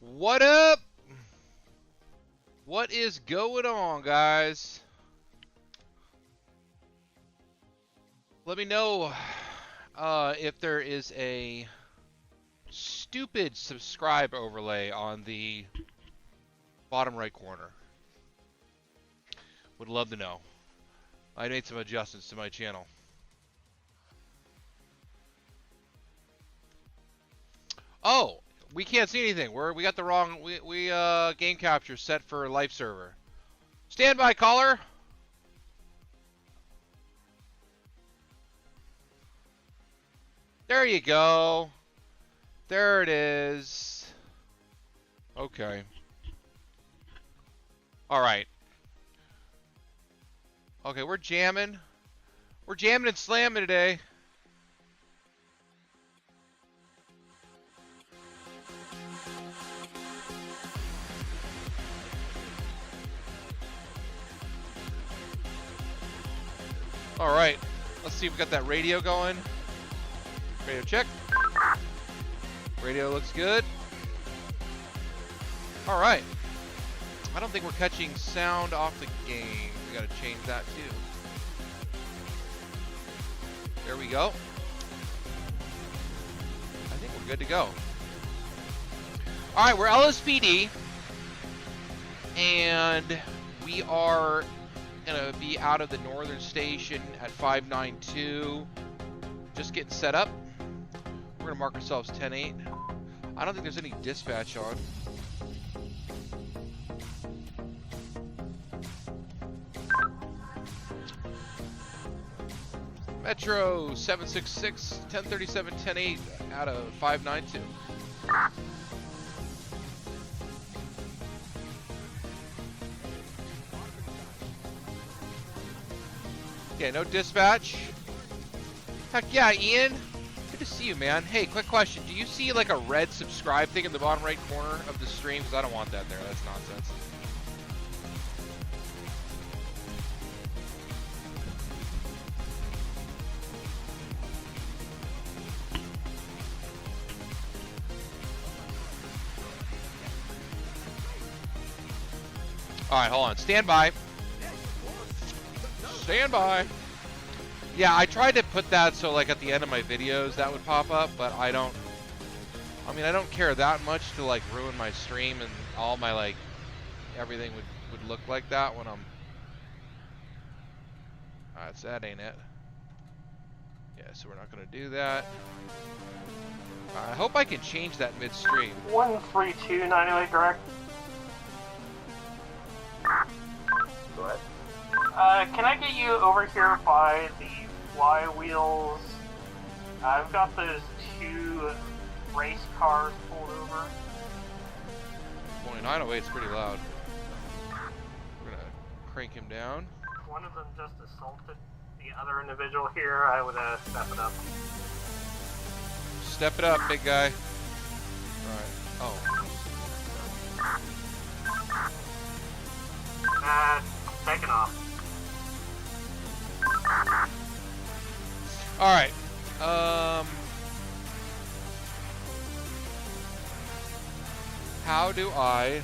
What up? What is going on, guys? Let me know if there is a stupid subscribe overlay on the bottom right corner. Would love to know. I made some adjustments to my channel. Oh, we can't see anything. We got the wrong game capture set for live server. Stand by, caller. There you go. There it is. Okay. All right. Okay, we're jamming. We're jamming and slamming today. All right. Let's see if we got that radio going. Radio check. Radio looks good. All right. I don't think we're catching sound off the game. We got to change that too. There we go. I think we're good to go. All right, we're LSPD, and we are gonna be out of the northern station at 592. Just getting set up. We're gonna mark ourselves 10-8. I don't think there's any dispatch on. Metro 766 1037 10-8 out of 592. Okay, no dispatch. Heck yeah, Ian. Good to see you, man. Hey, quick question. Do you see like a red subscribe thing in the bottom right corner of the stream? Because I don't want that there. That's nonsense. All right, hold on. Stand by. Stand by. Yeah, I tried to put that so like at the end of my videos that would pop up, but I don't care that much to like ruin my stream and all my like everything would look like that when I'm that ain't it. Yeah, so we're not gonna do that. I hope I can change that midstream. 13298 direct. Go ahead. Can I get you over here by the flywheels? I've got those two race cars pulled over. 908's pretty loud. We're gonna crank him down. One of them just assaulted the other individual here. I would step it up. Step it up, big guy. Alright. Oh. Taking off. All right. How do I?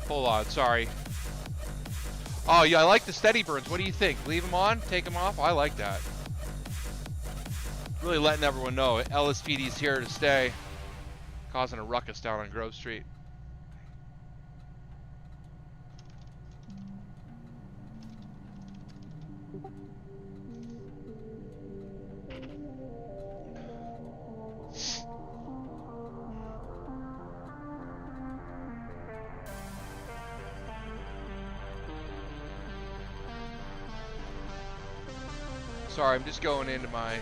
Hold on, sorry. Oh yeah, I like the steady burns. What do you think? Leave them on? Take them off? I like that. Really letting everyone know LSPD's here to stay. Causing a ruckus down on Grove Street. Sorry, I'm just going into my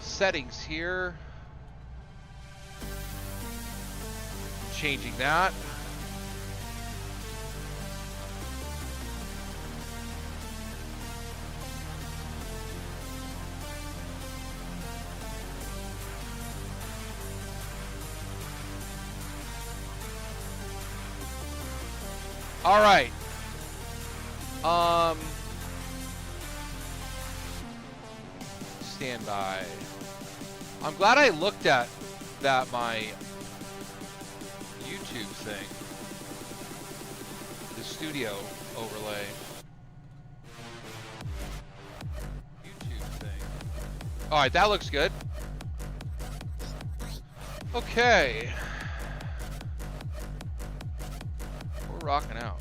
settings here. Changing that. All right. Stand by. I'm glad I looked at that, my YouTube thing. The studio overlay. YouTube thing. All right, that looks good. Okay. We're rocking out.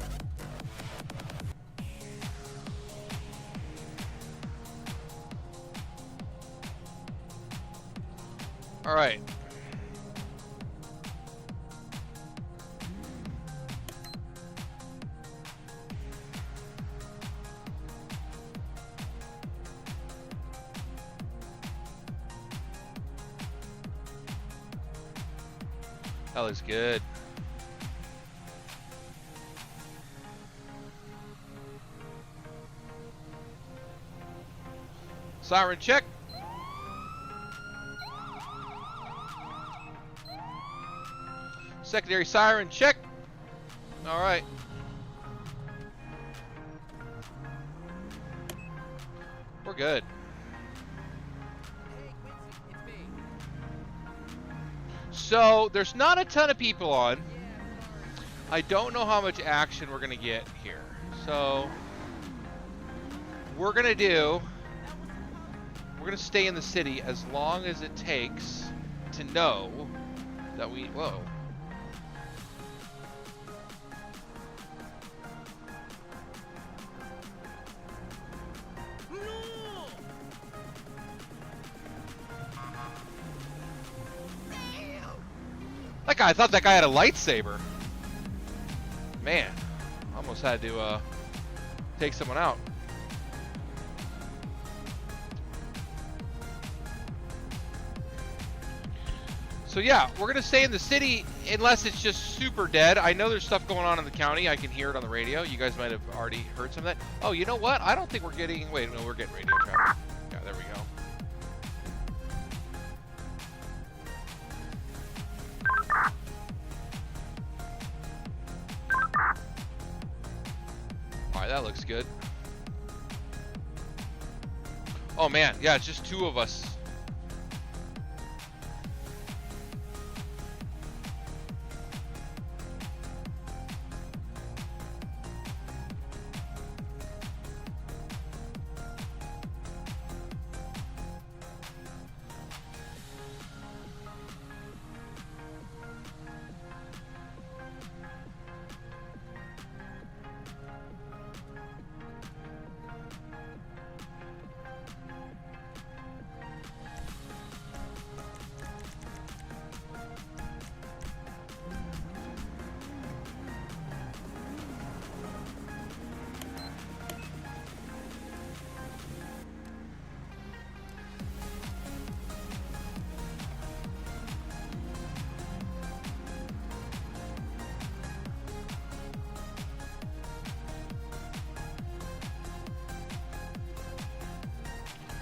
All right. That looks good. Siren check. Secondary siren check. All right. We're good. So there's not a ton of people on. I don't know how much action we're gonna get here. So we're gonna stay in the city as long as it takes to know that we, whoa. That guy, I thought that guy had a lightsaber. Man, almost had to take someone out. So yeah, we're gonna stay in the city unless it's just super dead. I know there's stuff going on in the county. I can hear it on the radio. You guys might have already heard some of that. Oh, you know what? I don't think we're getting, wait, no, we're getting radio traffic. Yeah, there we go. Alright, that looks good. Oh man, yeah, it's just two of us.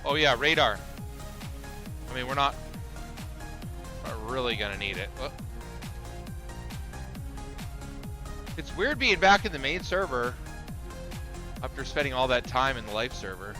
Oh yeah, radar. I mean, we're not really gonna need it. Oh. It's weird being back in the main server after spending all that time in the life server.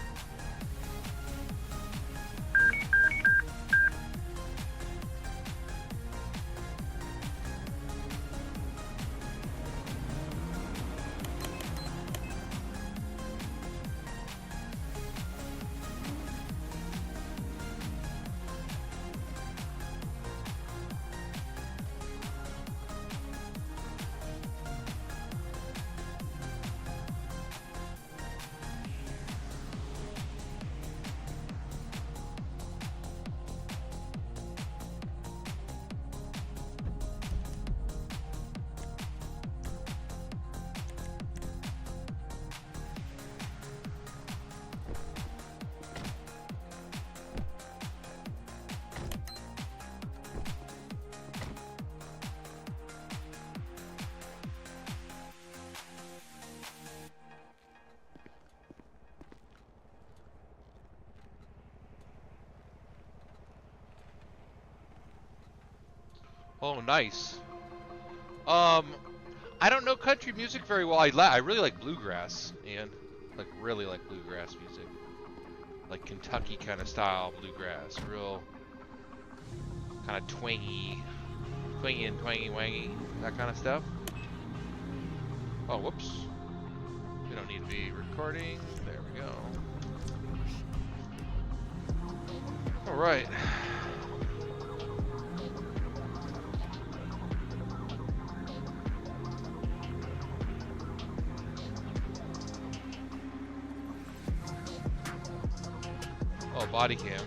Oh, nice. I don't know country music very well. I really like bluegrass, and like really like bluegrass music, like Kentucky kind of style bluegrass, real kind of twangy and twangy-wangy, that kind of stuff. Oh, whoops. We don't need to be recording. There we go. All right. Oh, body cam.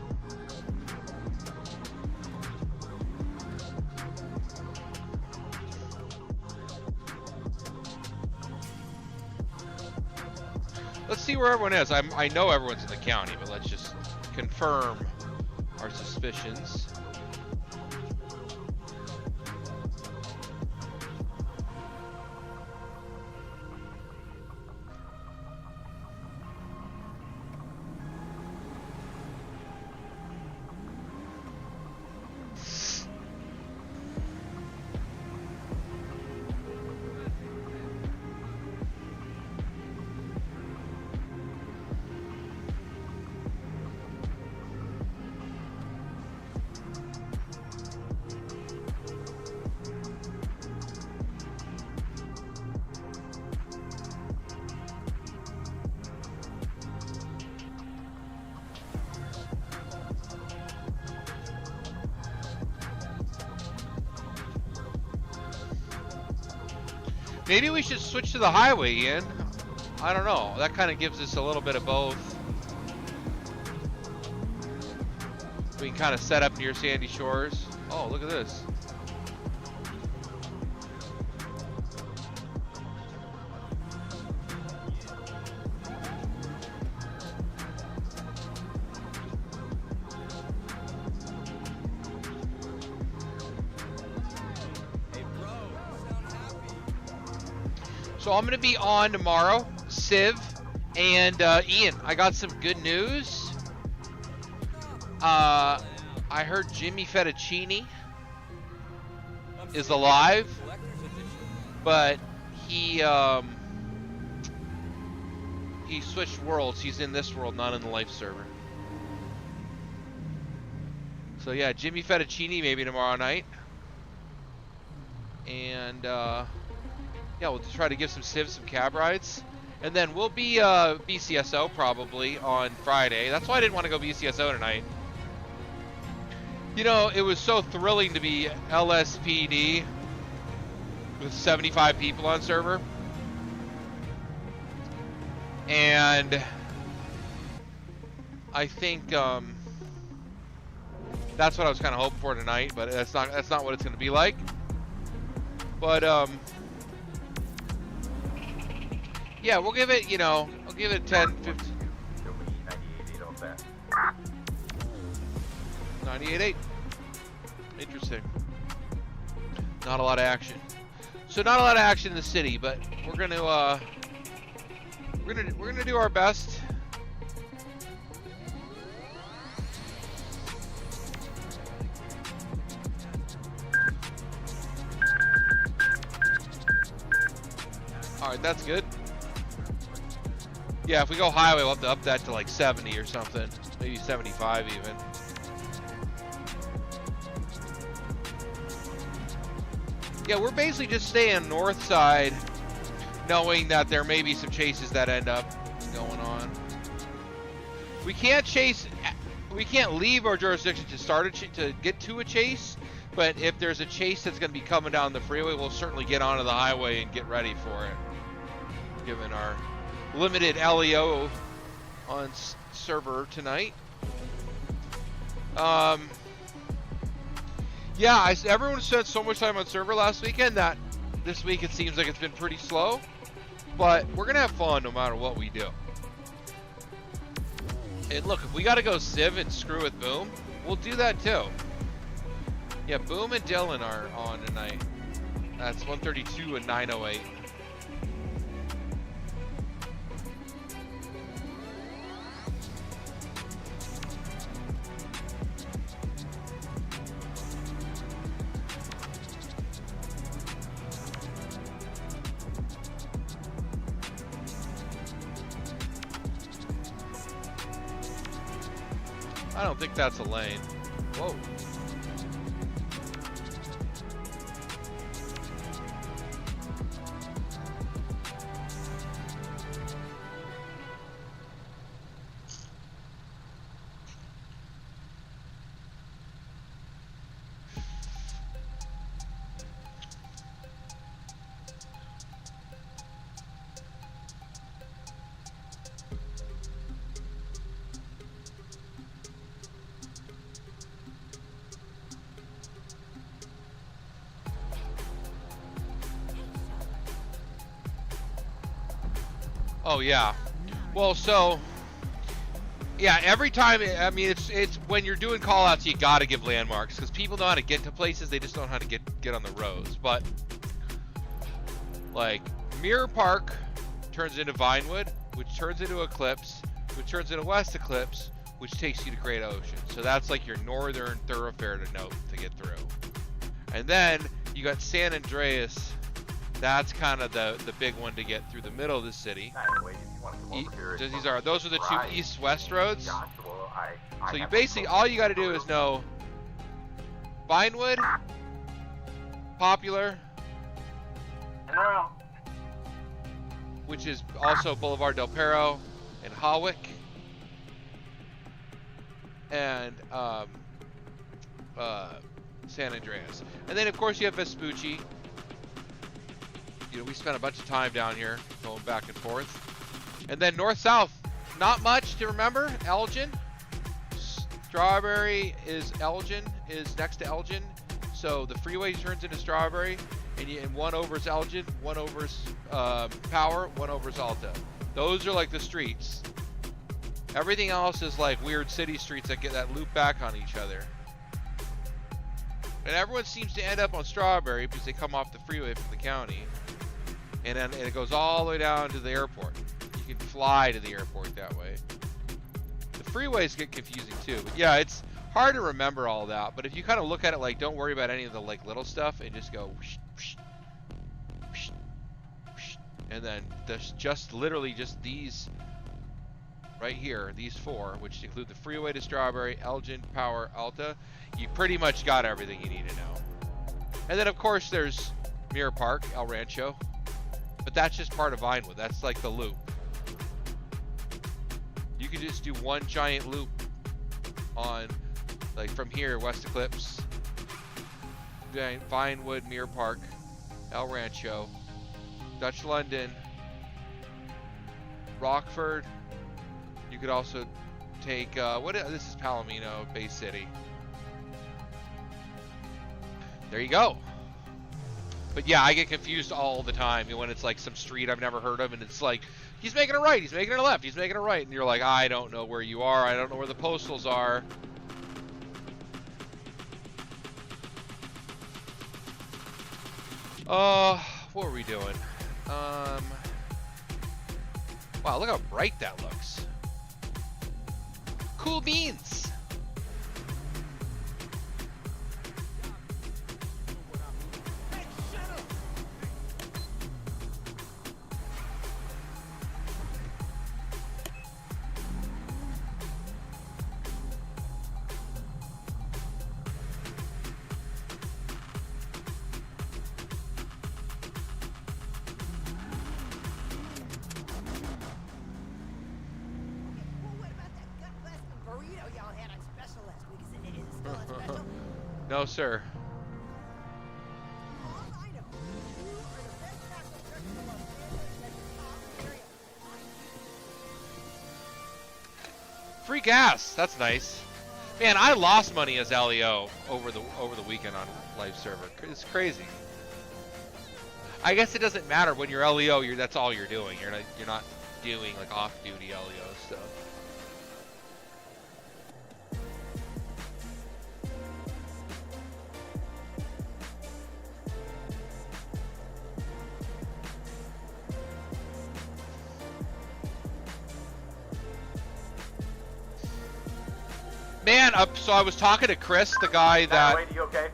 Let's see where everyone is. I know everyone's in the county, but let's just confirm our suspicions. Maybe we should switch to the highway, Ian. I don't know. That kind of gives us a little bit of both. We can kind of set up near Sandy Shores. Oh, look at this. So I'm going to be on tomorrow, Civ, and Ian, I got some good news. I heard Jimmy Fettuccine is alive, but he switched worlds. He's in this world, not in the life server. So yeah, Jimmy Fettuccine maybe tomorrow night. And yeah, we'll try to give some civs some cab rides. And then we'll be BCSO probably on Friday. That's why I didn't want to go BCSO tonight. You know, it was so thrilling to be LSPD with 75 people on server. And I think that's what I was kind of hoping for tonight, but that's not what it's going to be like. But yeah, we'll give it, you know, I'll give it 10, 15. 98.8. Interesting. Not a lot of action. So not a lot of action in the city, but we're gonna do our best. All right, that's good. Yeah, if we go highway, we'll have to up that to like 70 or something. Maybe 75 even. Yeah, we're basically just staying north side, knowing that there may be some chases that end up going on. We can't chase, we can't leave our jurisdiction to start to get to a chase, but if there's a chase that's going to be coming down the freeway, we'll certainly get onto the highway and get ready for it, given our limited LEO on server tonight. Yeah, everyone spent so much time on server last weekend that this week it seems like it's been pretty slow, but we're gonna have fun no matter what we do. And look, if we gotta go Civ and screw with Boom, we'll do that too. Yeah, Boom and Dylan are on tonight. That's 132 and 908. I don't think that's a lane. Whoa. Oh yeah. Well, so yeah, every time, I mean, it's when you're doing call-outs, you gotta give landmarks because people know how to get to places, they just don't know how to get on the roads. But like Mirror Park turns into Vinewood, which turns into Eclipse, which turns into West Eclipse, which takes you to Great Ocean. So that's like your northern thoroughfare to note to get through. And then you got San Andreas. That's kind of the big one to get through the middle of the city. Those are the two east-west roads. So you basically, all you got to do is know Vinewood, Popular, which is also Boulevard del Perro, and Hawick, and San Andreas. And then of course you have Vespucci. You know, we spent a bunch of time down here going back and forth. And then north-south, not much to remember. Elgin. Strawberry is Elgin, is next to Elgin. So the freeway turns into Strawberry, and one overs Elgin, one overs Power, one overs Alta. Those are like the streets. Everything else is like weird city streets that get that loop back on each other. And everyone seems to end up on Strawberry because they come off the freeway from the county. And then it goes all the way down to the airport. You can fly to the airport that way. The freeways get confusing too. But yeah, it's hard to remember all that. But if you kind of look at it like, don't worry about any of the like little stuff and just go whoosh, whoosh, whoosh, whoosh. And then there's just literally just these right here, these four, which include the freeway to Strawberry, Elgin, Power, Alta. You pretty much got everything you need to know. And then of course there's Mirror Park, El Rancho. But that's just part of Vinewood. That's like the loop. You could just do one giant loop on, like from here, West Eclipse, Vinewood, Mirror Park, El Rancho, Dutch London, Rockford. You could also take, this is Palomino, Bay City. There you go. But yeah, I get confused all the time when it's like some street I've never heard of, and it's like, he's making a right, he's making a left, he's making a right, and you're like, I don't know where you are, I don't know where the postals are. What are we doing? Wow, look how bright that looks. Cool beans. No, sir. Free gas. That's nice. Man, I lost money as LEO over the weekend on live server. It's crazy. I guess it doesn't matter when you're LEO. That's all you're doing. You're not doing like off-duty LEO stuff. Man, so I was talking to Chris, the guy that... Wait, you okay?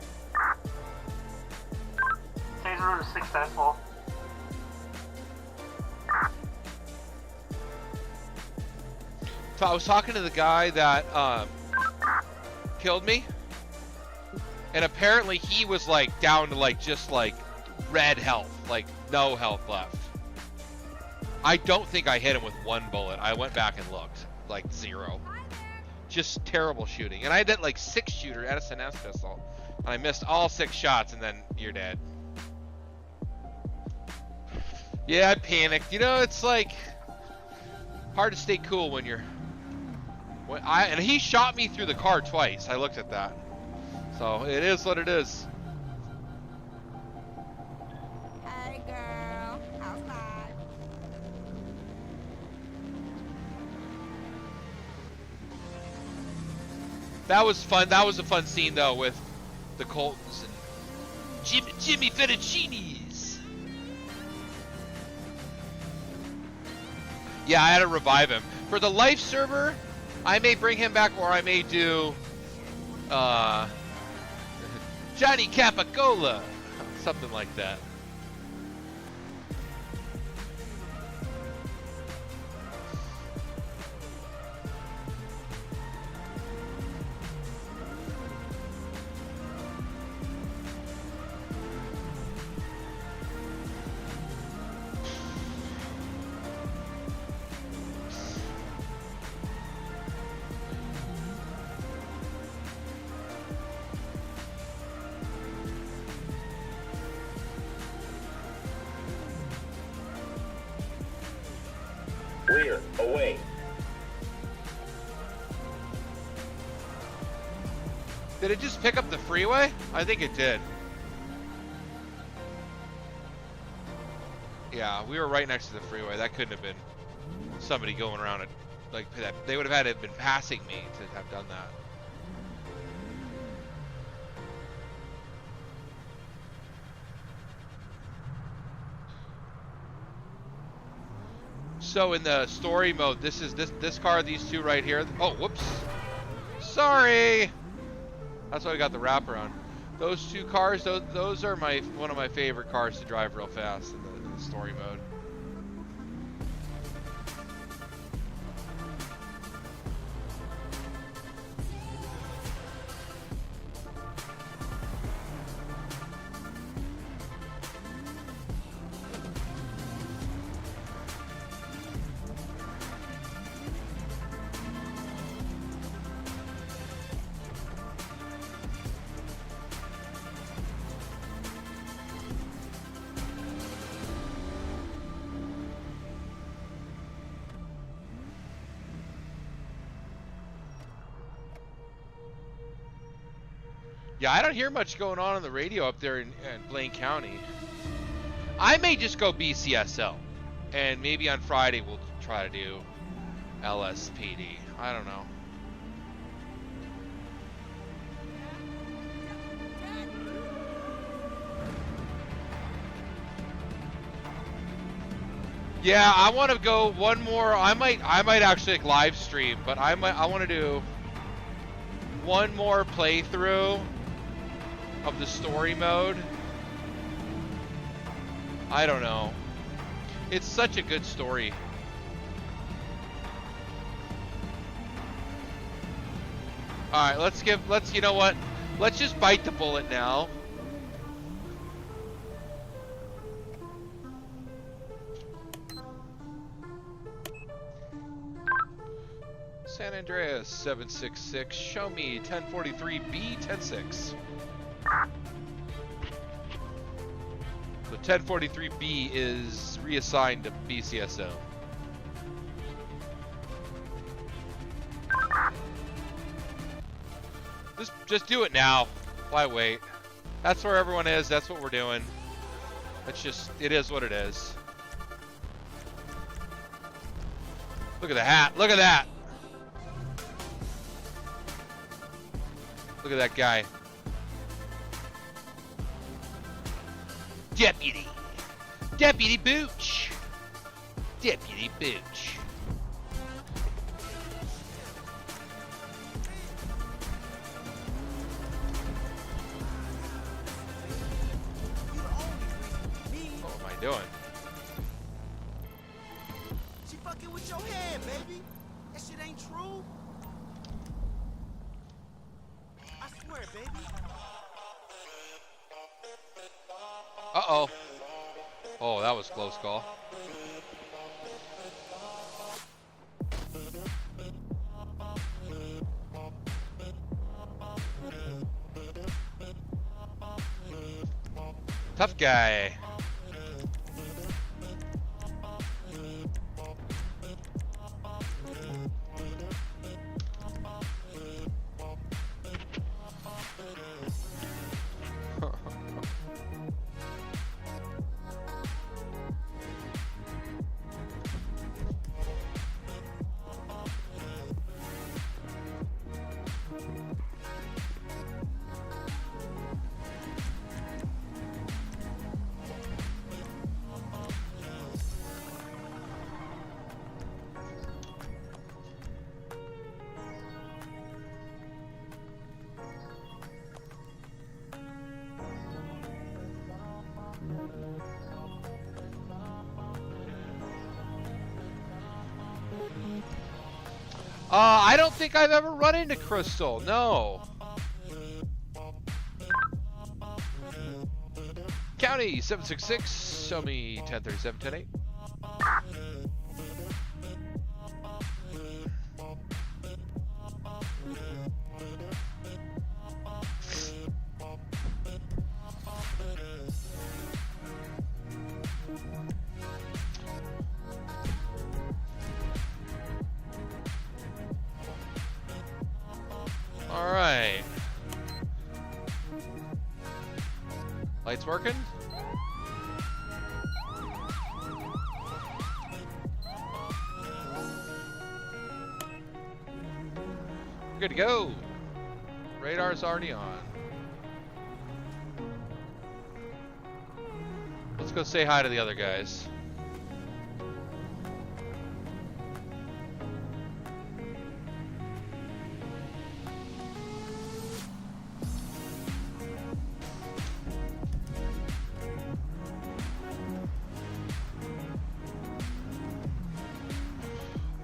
Taser was successful. So I was talking to the guy that killed me. And apparently he was like down to like just like red health, like no health left. I don't think I hit him with one bullet. I went back and looked, like 0. Just terrible shooting. And I did like 6-shooter SNS pistol. And I missed all 6 shots, and then you're dead. Yeah, I panicked. You know, it's like hard to stay cool when you're. And he shot me through the car twice. I looked at that. So it is what it is. Hey girl, outside. That was fun. That was a fun scene though with the Coltons and Jimmy Fettuccinis. Yeah, I had to revive him. For the life server, I may bring him back, or I may do Johnny Capicola, something like that. Rear, away. Did it just pick up the freeway? I think it did. Yeah, we were right next to the freeway. That couldn't have been somebody going around it like that. They would have had to have been passing me to have done that. So in the story mode, this is this car, these two right here. Oh, whoops. Sorry. That's why I got the wrapper on. Those two cars, those are one of my favorite cars to drive real fast in the story mode. Yeah, I don't hear much going on the radio up there in Blaine County. I may just go BCSO, and maybe on Friday we'll try to do LSPD. I don't know. Yeah, I want to go one more. I might actually like live stream, but I want to do one more playthrough of the story mode. I don't know. It's such a good story. All right, you know what? Let's just bite the bullet now. San Andreas 766, show me 1043B 106. So 1043B is reassigned to BCSO. Just do it now. Why wait? That's where everyone is. That's what we're doing. It is what it is. Look at the hat. Look at that. Look at that guy. Deputy Booch. Deputy Booch. What am I doing? She fucking with your head, baby. That shit ain't true. Uh-oh. Oh, that was a close call. Tough guy. I don't think I've ever run into Crystal. No. County 766. Show me 1037 108. All right. Lights working? Good to go. Radar's already on. Let's go say hi to the other guys.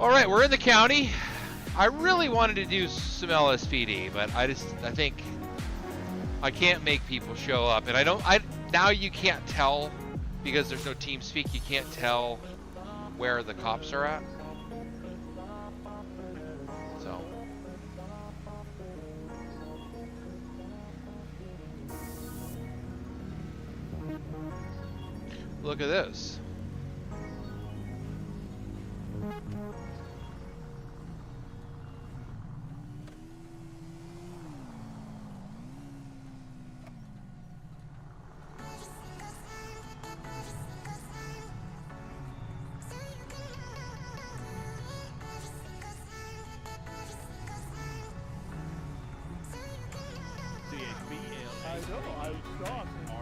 All right, we're in the county. I really wanted to do some LSPD, but I think I can't make people show up, and now you can't tell because there's no team speak. You can't tell where the cops are at. So look at this.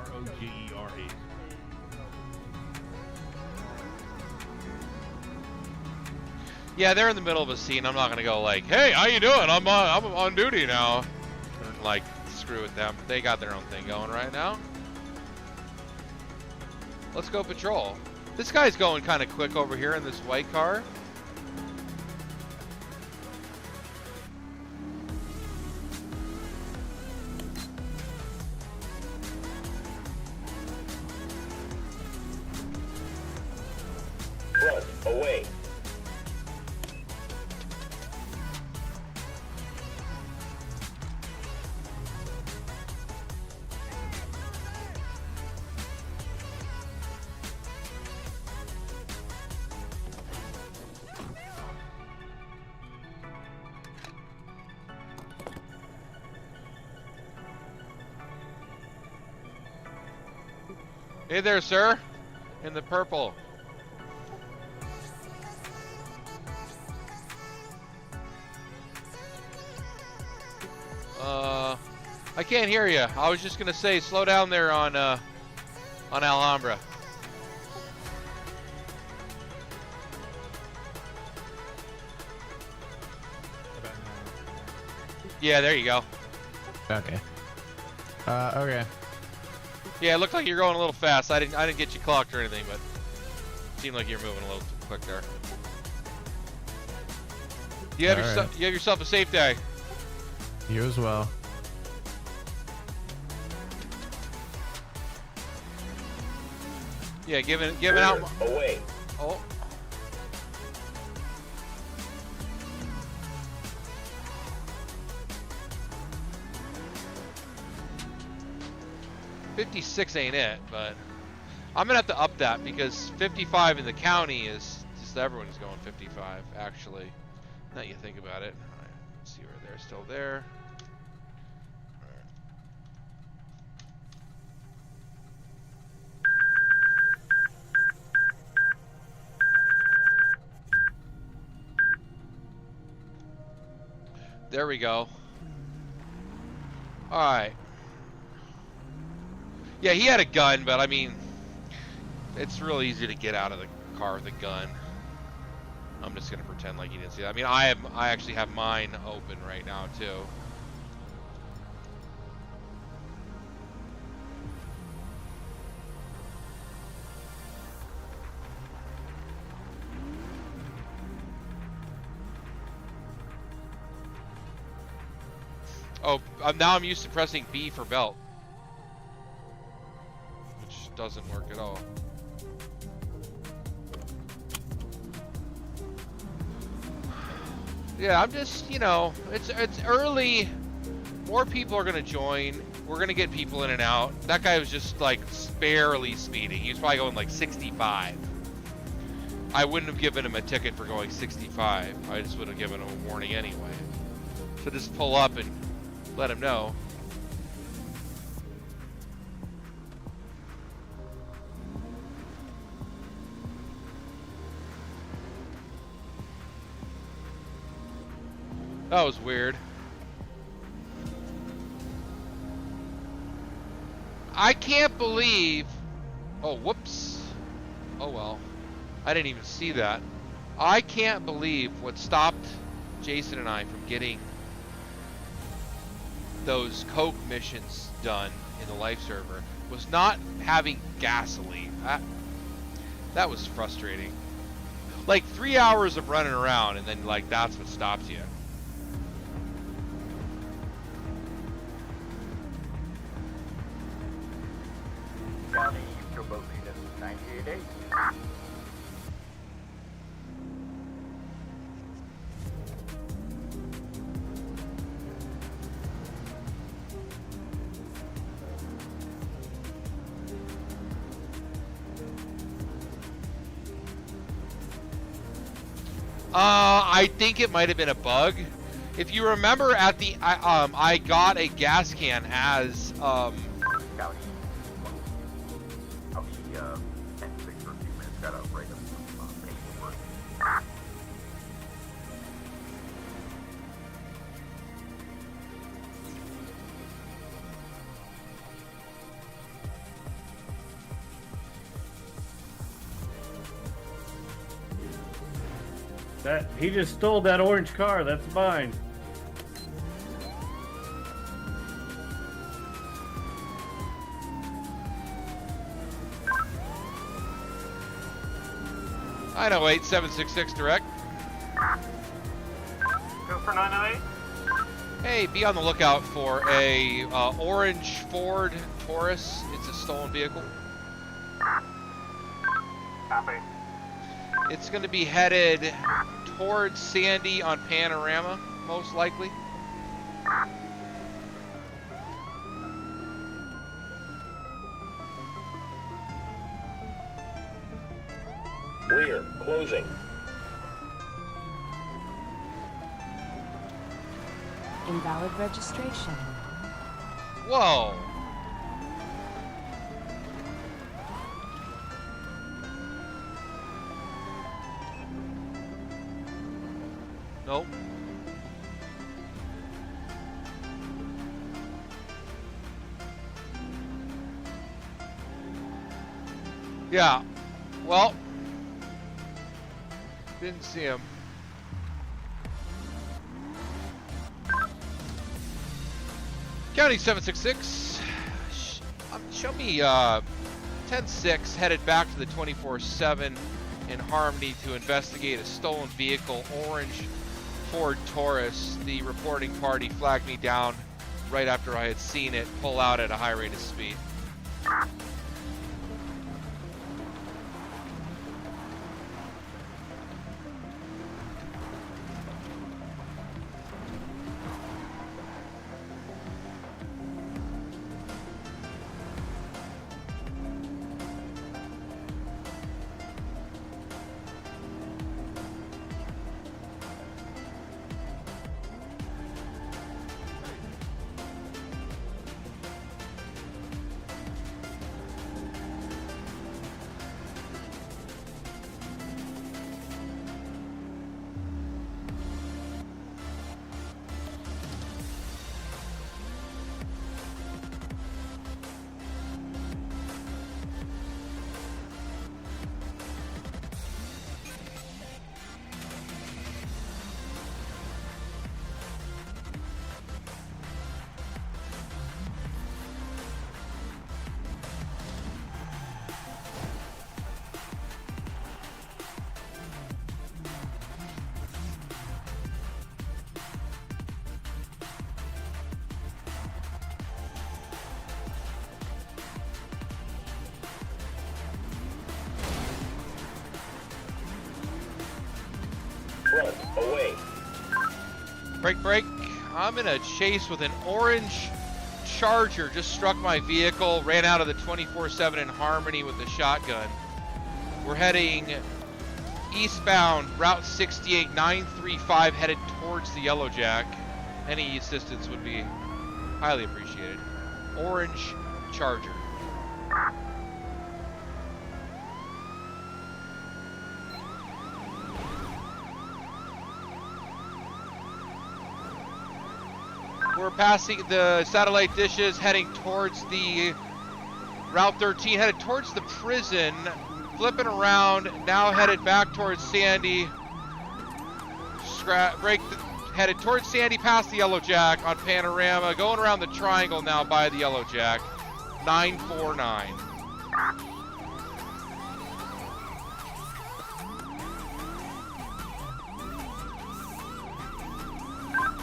ROGERE. Yeah, they're in the middle of a scene. I'm not gonna go like, "Hey, how you doing? I'm on duty now." Like, screw with them. They got their own thing going right now. Let's go patrol. This guy's going kind of quick over here in this white car. Front, away. Hey there, sir. In the purple. I can't hear you. I was just gonna say, slow down there on Alhambra. Yeah, there you go. Okay. Okay. Yeah, it looked like you're going a little fast. I didn't get you clocked or anything, but it seemed like you're moving a little too quick there. You have yourself a safe day. You as well. Yeah, giving out. Away. Oh. $56 ain't it, but I'm gonna have to up that because 55 in the county is just everyone's going 55. Actually, now that you think about it. All right, let's see where they're still there. There we go. All right. Yeah, he had a gun, but I mean, it's real easy to get out of the car with a gun. I'm just gonna pretend like you didn't see that. I mean, I actually have mine open right now too. Oh, now I'm used to pressing B for belt, which doesn't work at all. Yeah, I'm just, you know, it's early. More people are gonna join. We're gonna get people in and out. That guy was just like barely speeding. He was probably going like 65. I wouldn't have given him a ticket for going 65. I just would have given him a warning anyway. So just pull up and let him know. That was weird. I can't believe... Oh, whoops. Oh well. I didn't even see that. I can't believe what stopped Jason and I from getting those Coke missions done in the life server was not having gasoline. That was frustrating. Like 3 hours of running around and then like that's what stops you. County, turbo unit 988. I think it might have been a bug. If you remember at the, I got a gas can as, County. I'll be 10-6 for a few minutes. Gotta write up some paperwork. That he just stole that orange car. That's mine. I know, 8766 direct. Go for 908. Hey, be on the lookout for a orange Ford Taurus. It's a stolen vehicle. Copy. It's going to be headed towards Sandy on Panorama, most likely. Rear, closing. Invalid registration. Whoa! Nope. Yeah. Well, didn't see him. County 766. Show me 10-6 headed back to the 24/7 in Harmony to investigate a stolen vehicle, orange Ford Taurus. The reporting party flagged me down right after I had seen it pull out at a high rate of speed. Break. I'm in a chase with an orange Charger. Just struck my vehicle, ran out of the 24/7 in Harmony with the shotgun. We're heading eastbound, Route 68, 935, headed towards the Yellow Jack. Any assistance would be highly appreciated. Orange Charger. We're passing the satellite dishes, heading towards the Route 13, headed towards the prison, flipping around, now headed back towards Sandy. Headed towards Sandy, past the Yellow Jack on Panorama, going around the triangle now by the Yellow Jack. 949.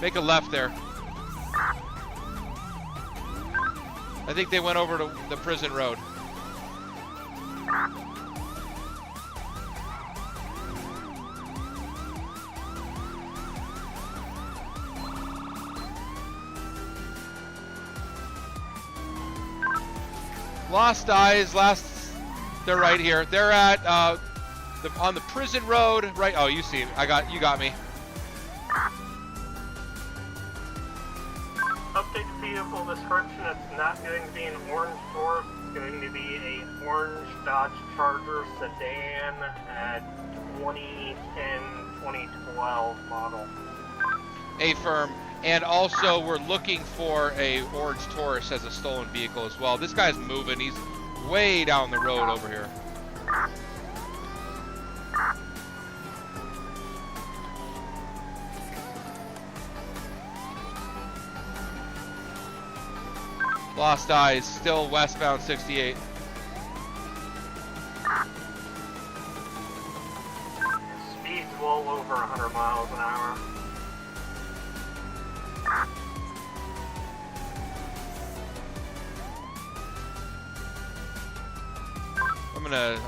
Make a left there. I think they went over to the prison road. Lost Eyes, they're right here. They're at on the prison road, right? Oh, you see it. You got me. Update vehicle description. It's not going to be an orange Taurus. It's going to be a orange Dodge Charger sedan at 2010-2012 model. Affirm. And also, we're looking for a orange Taurus as a stolen vehicle as well. This guy's moving. He's way down the road over here. Lost Eyes, still westbound 68. Speed's well over 100 miles an hour.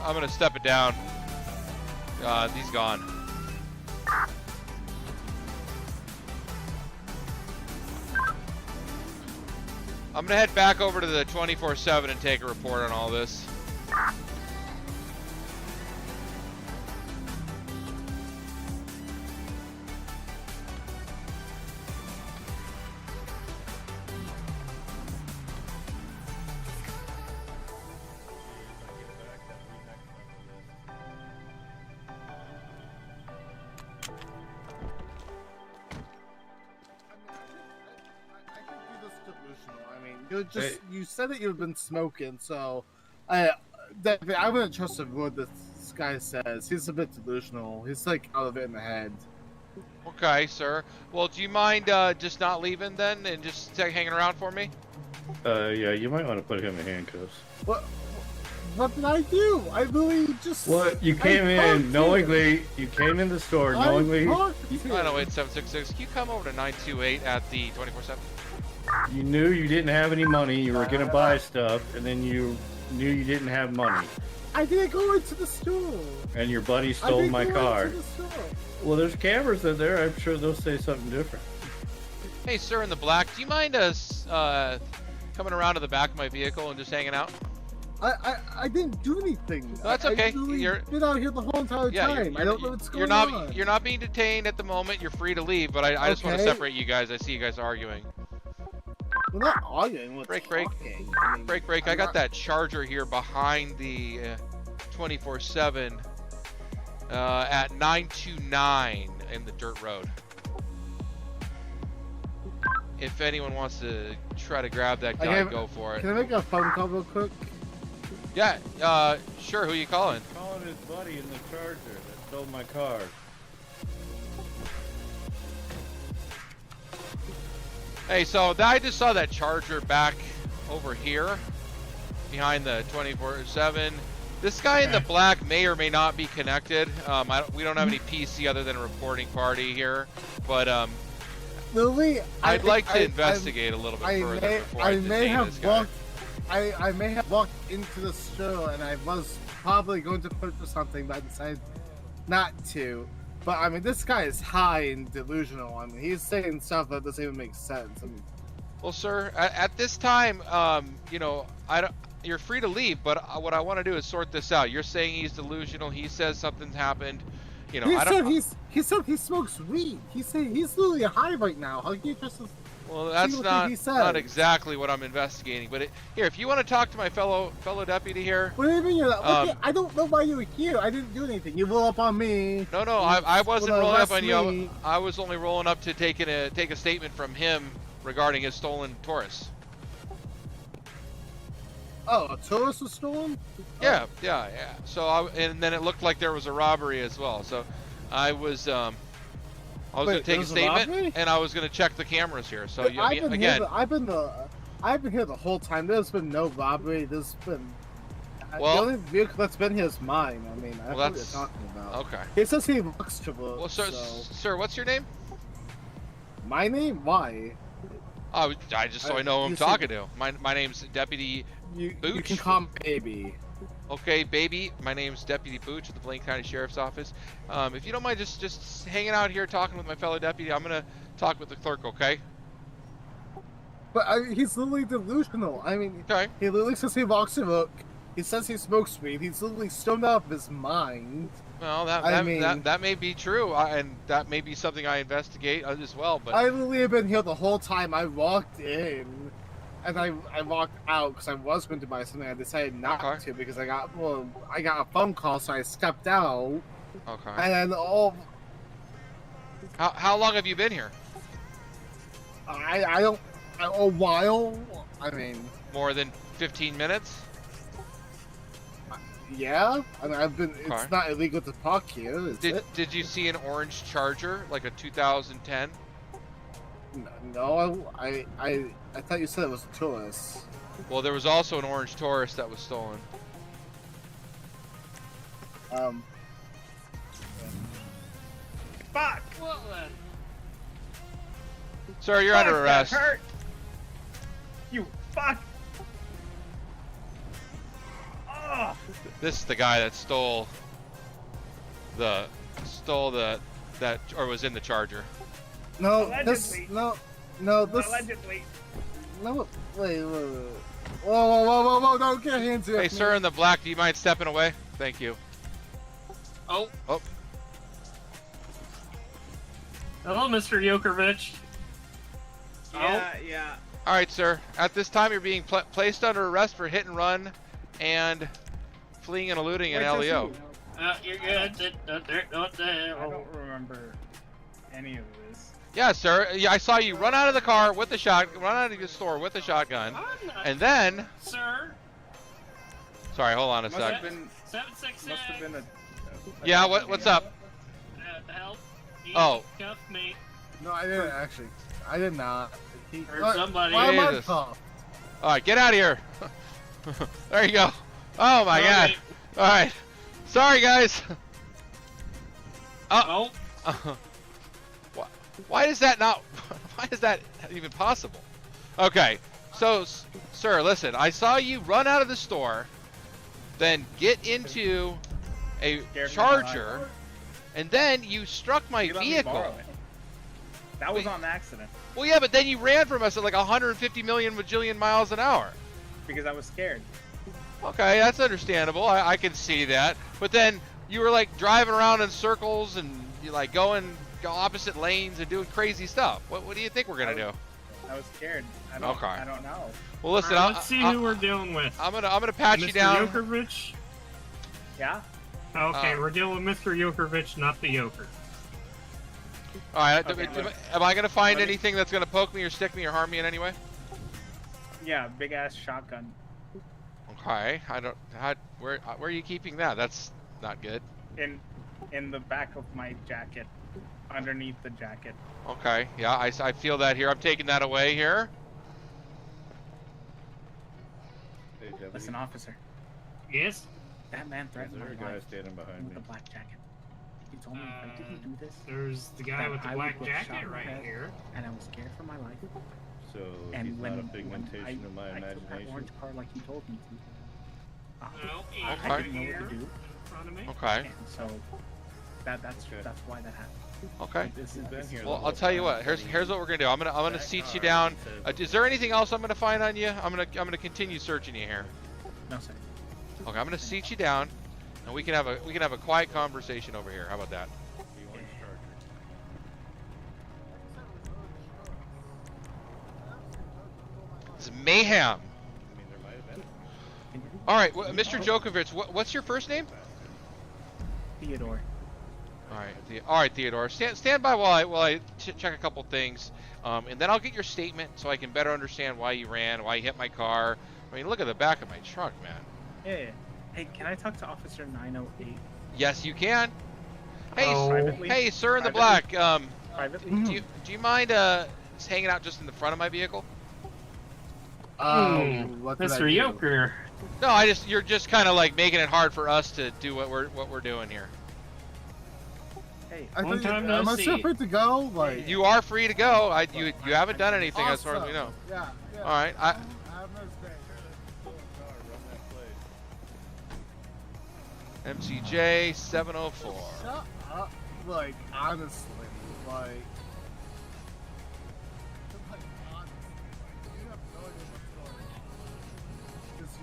I'm gonna step it down. He's gone. I'm gonna head back over to the 24/7 and take a report on all this. You said that you've been smoking, so I wouldn't trust a word this guy says. He's a bit delusional. He's like out of it in the head. Okay, sir. Well, do you mind just not leaving then and just hanging around for me? Yeah, you might want to put him in handcuffs. What did I do? I really just... What? You came in knowingly. You came in the store knowingly. 908-766. Can you come over to 928 at the 24/7? You knew you didn't have any money. You were gonna buy stuff, and then you knew you didn't have money. I didn't go into the store. And your buddy stole my car. Well, there's cameras in there. I'm sure they'll say something different. Hey, sir in the black, do you mind us coming around to the back of my vehicle and just hanging out? I didn't do anything. That's okay. You're been out here the whole entire time. I don't know what's going on. You're not being detained at the moment. You're free to leave, but I just want to separate you guys. I see you guys arguing. We're not arguing. Break. I got that Charger here behind the 24/7 at 929 in the dirt road. If anyone wants to try to grab that guy, go for it. Can I make a phone call real quick? Yeah, sure. Who you calling? I'm calling his buddy in the Charger that stole my car. Hey, so I just saw that Charger back over here behind the 24/7. This guy in the black may or may not be connected. We don't have any PC other than a reporting party here, but Lily, I'd like to investigate a little bit further before I detain this guy. I may have walked into the store and I was probably going to purchase something, but I decided not to. But I mean, this guy is high and delusional. I mean, he's saying stuff that doesn't even make sense. I mean, Well, sir, at this time, you know, you're free to leave, but what I want to do is sort this out. You're saying he's delusional. He says something's happened. You know, he said he smokes weed. He said he's literally high right now. How can you trust this? well, that's not exactly what I'm investigating. But here, if you want to talk to my fellow deputy here. What do you mean? I don't know why you were here. I didn't do anything. You roll up on me. No, I wasn't rolling up on you. I was only rolling up to take a statement from him regarding his stolen Taurus. Oh, a Taurus was stolen? Yeah. So and then it looked like there was a robbery as well. So I was going to take a statement, and I was going to check the cameras here. So I've been here the whole time. There's been no robbery. There's been the only vehicle that's been here is mine. I mean, that's what you're talking about. Okay. He says he looks trouble. Well, sir, what's your name? My name? Why? Oh, I know who I'm talking to. My name's Deputy Booch. You can call me Baby. Okay, baby. My name's Deputy Booch at the Blaine County Sheriff's Office. If you don't mind just hanging out here talking with my fellow deputy, I'm gonna talk with the clerk, okay? But he's literally delusional. I mean, okay. He literally says he walks and look. He says he smokes weed. He's literally stoned out of his mind. Well, that may be true, and that may be something I investigate as well. But I literally have been here the whole time. I walked in, and I walked out because I was going to buy something. I decided not to because I got a phone call, so I stepped out. Okay. And then How long have you been here? A while. I mean, more than 15 minutes. Yeah, I mean, I've been. It's not illegal to park here, is it? Did you see an orange Charger, like a 2010? No, I thought you said it was a Taurus. Well, there was also an orange Taurus that was stolen. Fuck! Well then. Sir, you're under arrest. That hurt. You fuck! Oh. This is the guy that stole that or was in the Charger. No, allegedly. this Allegedly. no. Wait. Whoa! Don't get hands Hey, sir in the black, do you mind stepping away? Thank you. Oh. Oh. Hello, Mr. Jokovic. Yeah. All right, sir. At this time, you're being placed under arrest for hit and run and fleeing and eluding an LEO. You're good. I don't remember any of this. Yeah, sir. Yeah, I saw you run out of the car with the run out of the store with a shotgun, and then. Sir. Sorry, hold on a sec. 766. Must have been a. Yeah, what's up? Help. Oh. Cuff me. No, I didn't actually. I did not. Or somebody. Why am I Jesus. cuffed? All right, get out of here. There you go. Oh my God. All right. Sorry, guys. Oh. Why is that not? Why is that even possible? Okay. So, sir, listen. I saw you run out of the store, then get into a Charger, and then you struck my vehicle. That was on accident. Well, yeah, but then you ran from us at like 150 million bajillion miles an hour. Because I was scared. Okay, that's understandable. I can see that. But then you were like driving around in circles and you like go opposite lanes and doing crazy stuff. What do you think we're gonna do? I was scared. I don't know. Well, listen. Right, let's see who we're dealing with. I'm gonna pat you down. Mr. Jokovic? Yeah. Okay, we're dealing with Mr. Jokovic, not the Joker. All right. Am I gonna find anything that's gonna poke me or stick me or harm me in any way? Yeah, big ass shotgun. Okay. Where are you keeping that? That's not good. In the back of my jacket, underneath the jacket. Okay. Yeah, I feel that here. I'm taking that away here. Listen, officer. Yes. That man threatened my life. Standing behind with the black jacket. He told me if I didn't do this. There's the guy with the black jacket right here. And I was scared for my life. So and he's when, not a pigmentation of my I took that imagination. orange car like he told me to. No, I didn't know what to do. In front of me. Okay. And so That's true. That's why that happened. Okay. This is Well, I'll tell you what. Here's what we're gonna do. I'm gonna seat you down. Is there anything else I'm gonna find on you? I'm gonna continue searching you here. No, sir. Okay, I'm gonna seat you down, and we can have a quiet conversation over here. How about that? This is mayhem. All right, Mr. Djokovic, what's your first name? Theodore. All right, Theodore. Stand by while I check a couple things, and then I'll get your statement so I can better understand why you ran, why you hit my car. I mean, look at the back of my truck, man. Yeah. Hey, can I talk to Officer 908? Yes, you can. Hey, Privately? hey, sir in the black. Privately? Do you mind hanging out just in the front of my vehicle? What did I Mr. do? Yoker. No, you're just kind of like making it hard for us to do what we're doing here. Hey, Long time no am I still see. free to go? Like, You are free to go. You haven't done anything as far as we know. Yeah. All right. I have no stay. MCJ 704. Shut up. Like, honestly, like.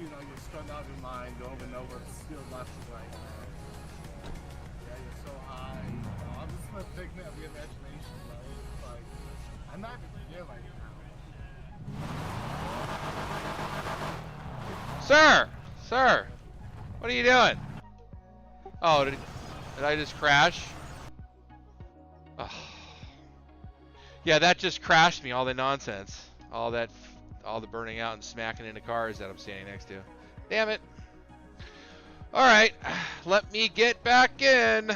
You know, you're strung out of your mind over and over, still left and right. Yeah, you're so high. You know, I'm just a figment of your imagination, right? Like, I'm not even here right now. Sir, what are you doing? Oh, did I just crash? Oh. Yeah, that just crashed me. All the nonsense, all the burning out and smacking into cars that I'm standing next to. Damn it. All right, let me get back in.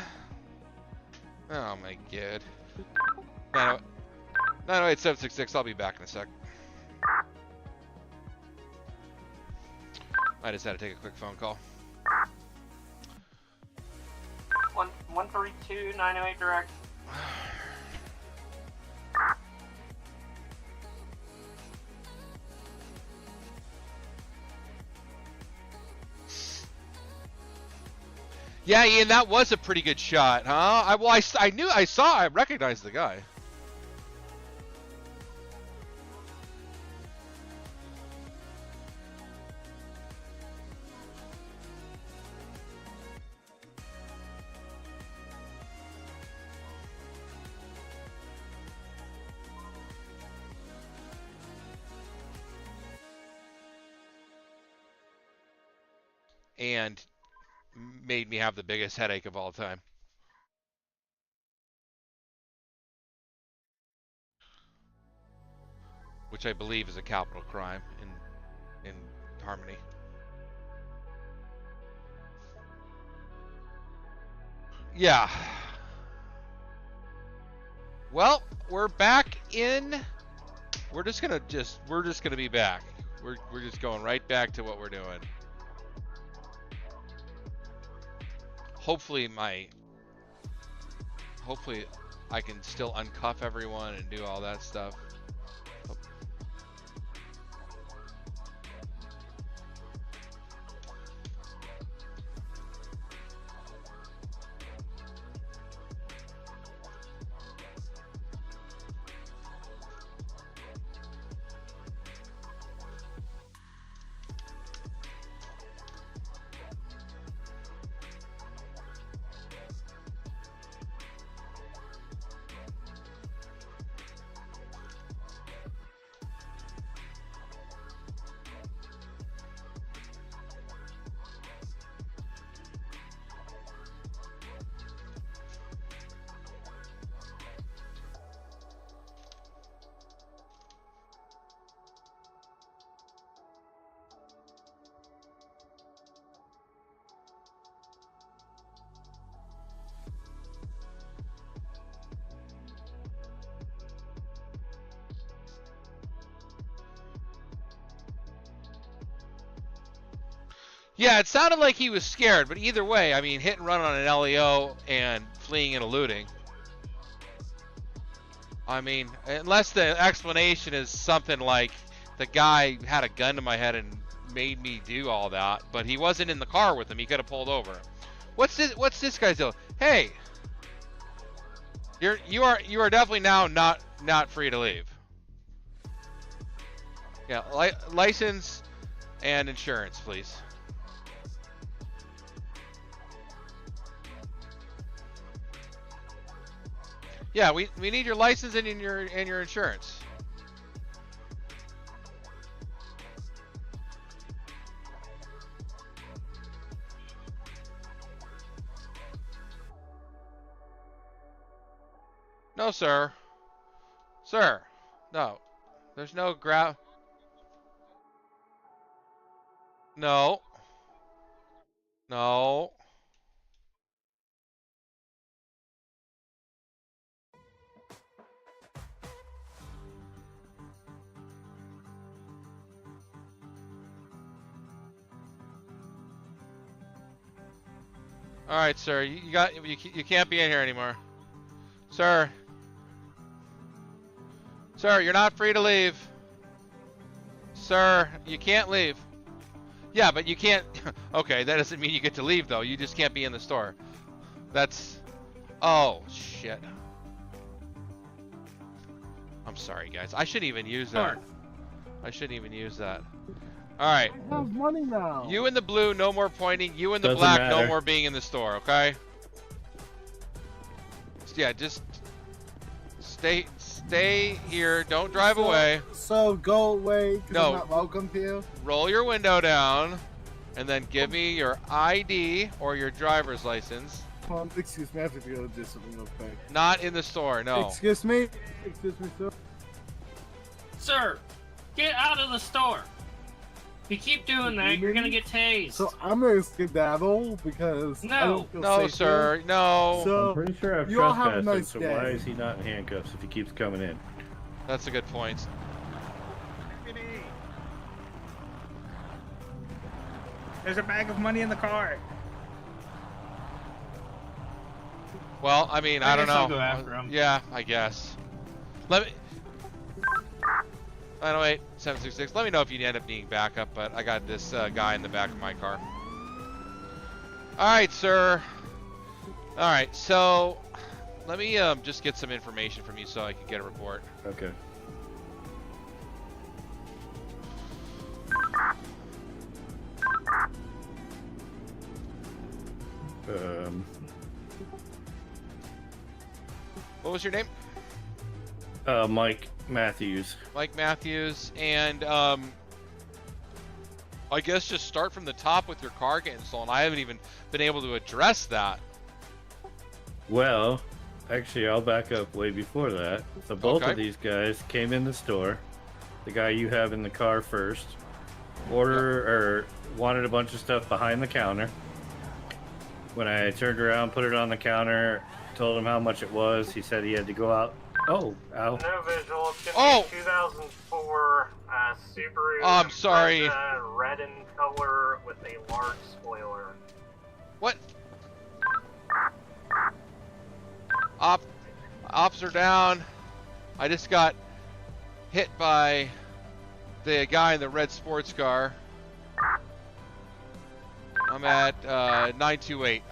Oh my god. 908-766, I'll be back in a sec. I just had to take a quick phone call. 132 908 direct. Yeah, Ian, that was a pretty good shot, huh? I recognized the guy. And made me have the biggest headache of all time. Which I believe is a capital crime in Harmony. Yeah. Well, we're back in. We're just gonna be back. We're just going right back to what we're doing. Hopefully I can still uncuff everyone and do all that stuff. Yeah, it sounded like he was scared, but either way, I mean, hit and run on an LEO and fleeing and eluding. I mean, unless the explanation is something like the guy had a gun to my head and made me do all that, but he wasn't in the car with him. He could have pulled over. What's this guy's doing? Hey, You are definitely now not free to leave. Yeah, license and insurance, please. Yeah, we need your license and your insurance. No, sir. Sir, no. There's no No. No. All right, sir. You can't be in here anymore. Sir. Sir, you're not free to leave. Sir, you can't leave. Yeah, but you can't. Okay, that doesn't mean you get to leave, though. You just can't be in the store. That's. Oh, shit. I'm sorry, guys. I shouldn't even use that. I shouldn't even use that. All right. I have money now. You in the blue, no more pointing. You in the Doesn't black, matter. no more being in the store, okay? Yeah, just stay here. Don't drive away. So go away, 'cause No. I'm not welcome here. Roll your window down, and then give me your ID or your driver's license. Excuse me, I have to go do something real quick. Not in the store, no. Excuse me, sir. Sir, get out of the store. If you keep doing that, you're gonna get tased. So I'm gonna skedaddle because I No. don't feel No, safe sir, here. no. So I'm pretty sure I've you all have a trespassed him, nice so day. why is he not in handcuffs if he keeps coming in? That's a good point. There's a bag of money in the car. Well, I mean, I don't guess I'll know. go after him. Yeah, I guess. Let me. 908 766. Let me know if you end up needing backup, but I got this guy in the back of my car. All right, sir. All right, so let me just get some information from you so I can get a report. Okay. What was your name? Mike Matthews. Mike Matthews, and I guess just start from the top with your car getting stolen. I haven't even been able to address that. Well, actually, I'll back up way before that. So both Okay. of these guys came in the store. The guy you have in the car first or wanted a bunch of stuff behind the counter. When I turned around, put it on the counter, told him how much it was, he said he had to go out. Oh, ow. No visual. It's gonna Oh! be 2004 Subaru. Oh, I'm sorry. Impreza, red in color with a large spoiler. What? Officer down. I just got hit by the guy in the red sports car. I'm at 928.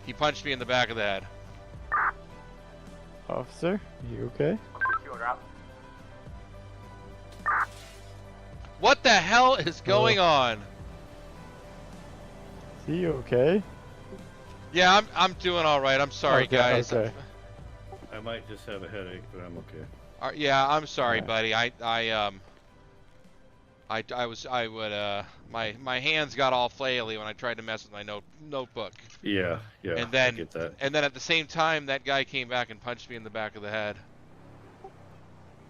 He punched me in the back of the head. Officer, you okay? What the hell is going on? Is he okay? Yeah, I'm doing all right. I'm sorry, Okay, guys. okay. I might just have a headache, but I'm okay. Yeah, I'm sorry, Alright. buddy. My hands got all flaily when I tried to mess with my notebook. Yeah, And I then get that. at the same time, that guy came back and punched me in the back of the head.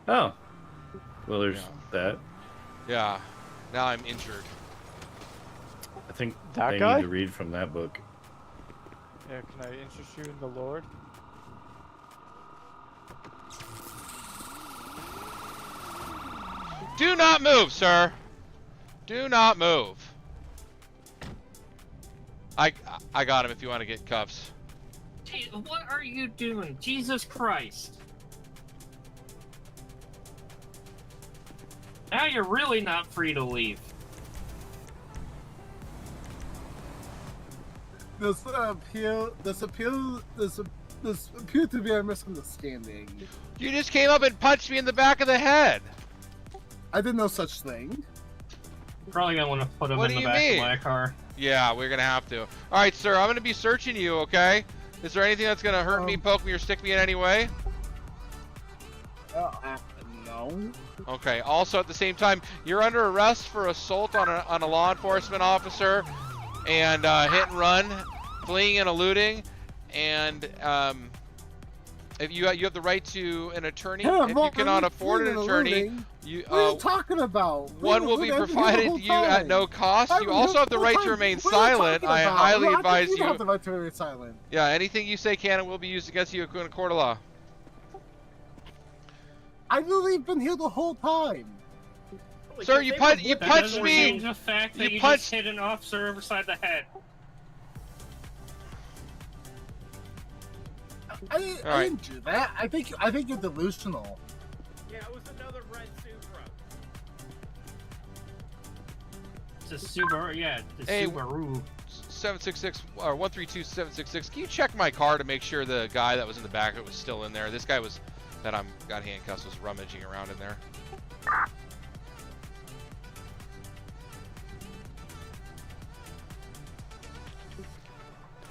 Oh. Well, there's Yeah. that. Yeah. Now I'm injured. I think That they guy? need to read from that book. Yeah, can I interest you in the Lord? Do not move, sir. Do not move. I got him if you want to get cuffs. Gee, what are you doing? Jesus Christ. Now you're really not free to leave. This appeal This appears to be a misunderstanding. You just came up and punched me in the back of the head. I did no such thing. Probably gonna want to put him What in do the you back mean? of my car. Yeah, we're gonna have to. All right, sir. I'm gonna be searching you. Okay. Is there anything that's gonna hurt me, poke me, or stick me in any way? No. Okay. Also, at the same time, you're under arrest for assault on a law enforcement officer, and hit and run, fleeing and eluding, and if you have the right to an attorney. Yeah, if you cannot afford an attorney, you what are you talking about? one will be provided to you at no cost. You also have the right to remain silent. I highly advise you. You have the right to remain silent. Yeah, anything you say can and will be used against you in a court of law. I've literally been here the whole time. Sir, you punched me. The fact that You you punched. just hit an officer overside the head. I didn't do that. I think you're delusional. Yeah, it was another red Supra. It's a Subaru, yeah, the Hey, Subaru. 766 or 132766. Can you check my car to make sure the guy that was in the back of it was still in there? This guy that got handcuffs was rummaging around in there.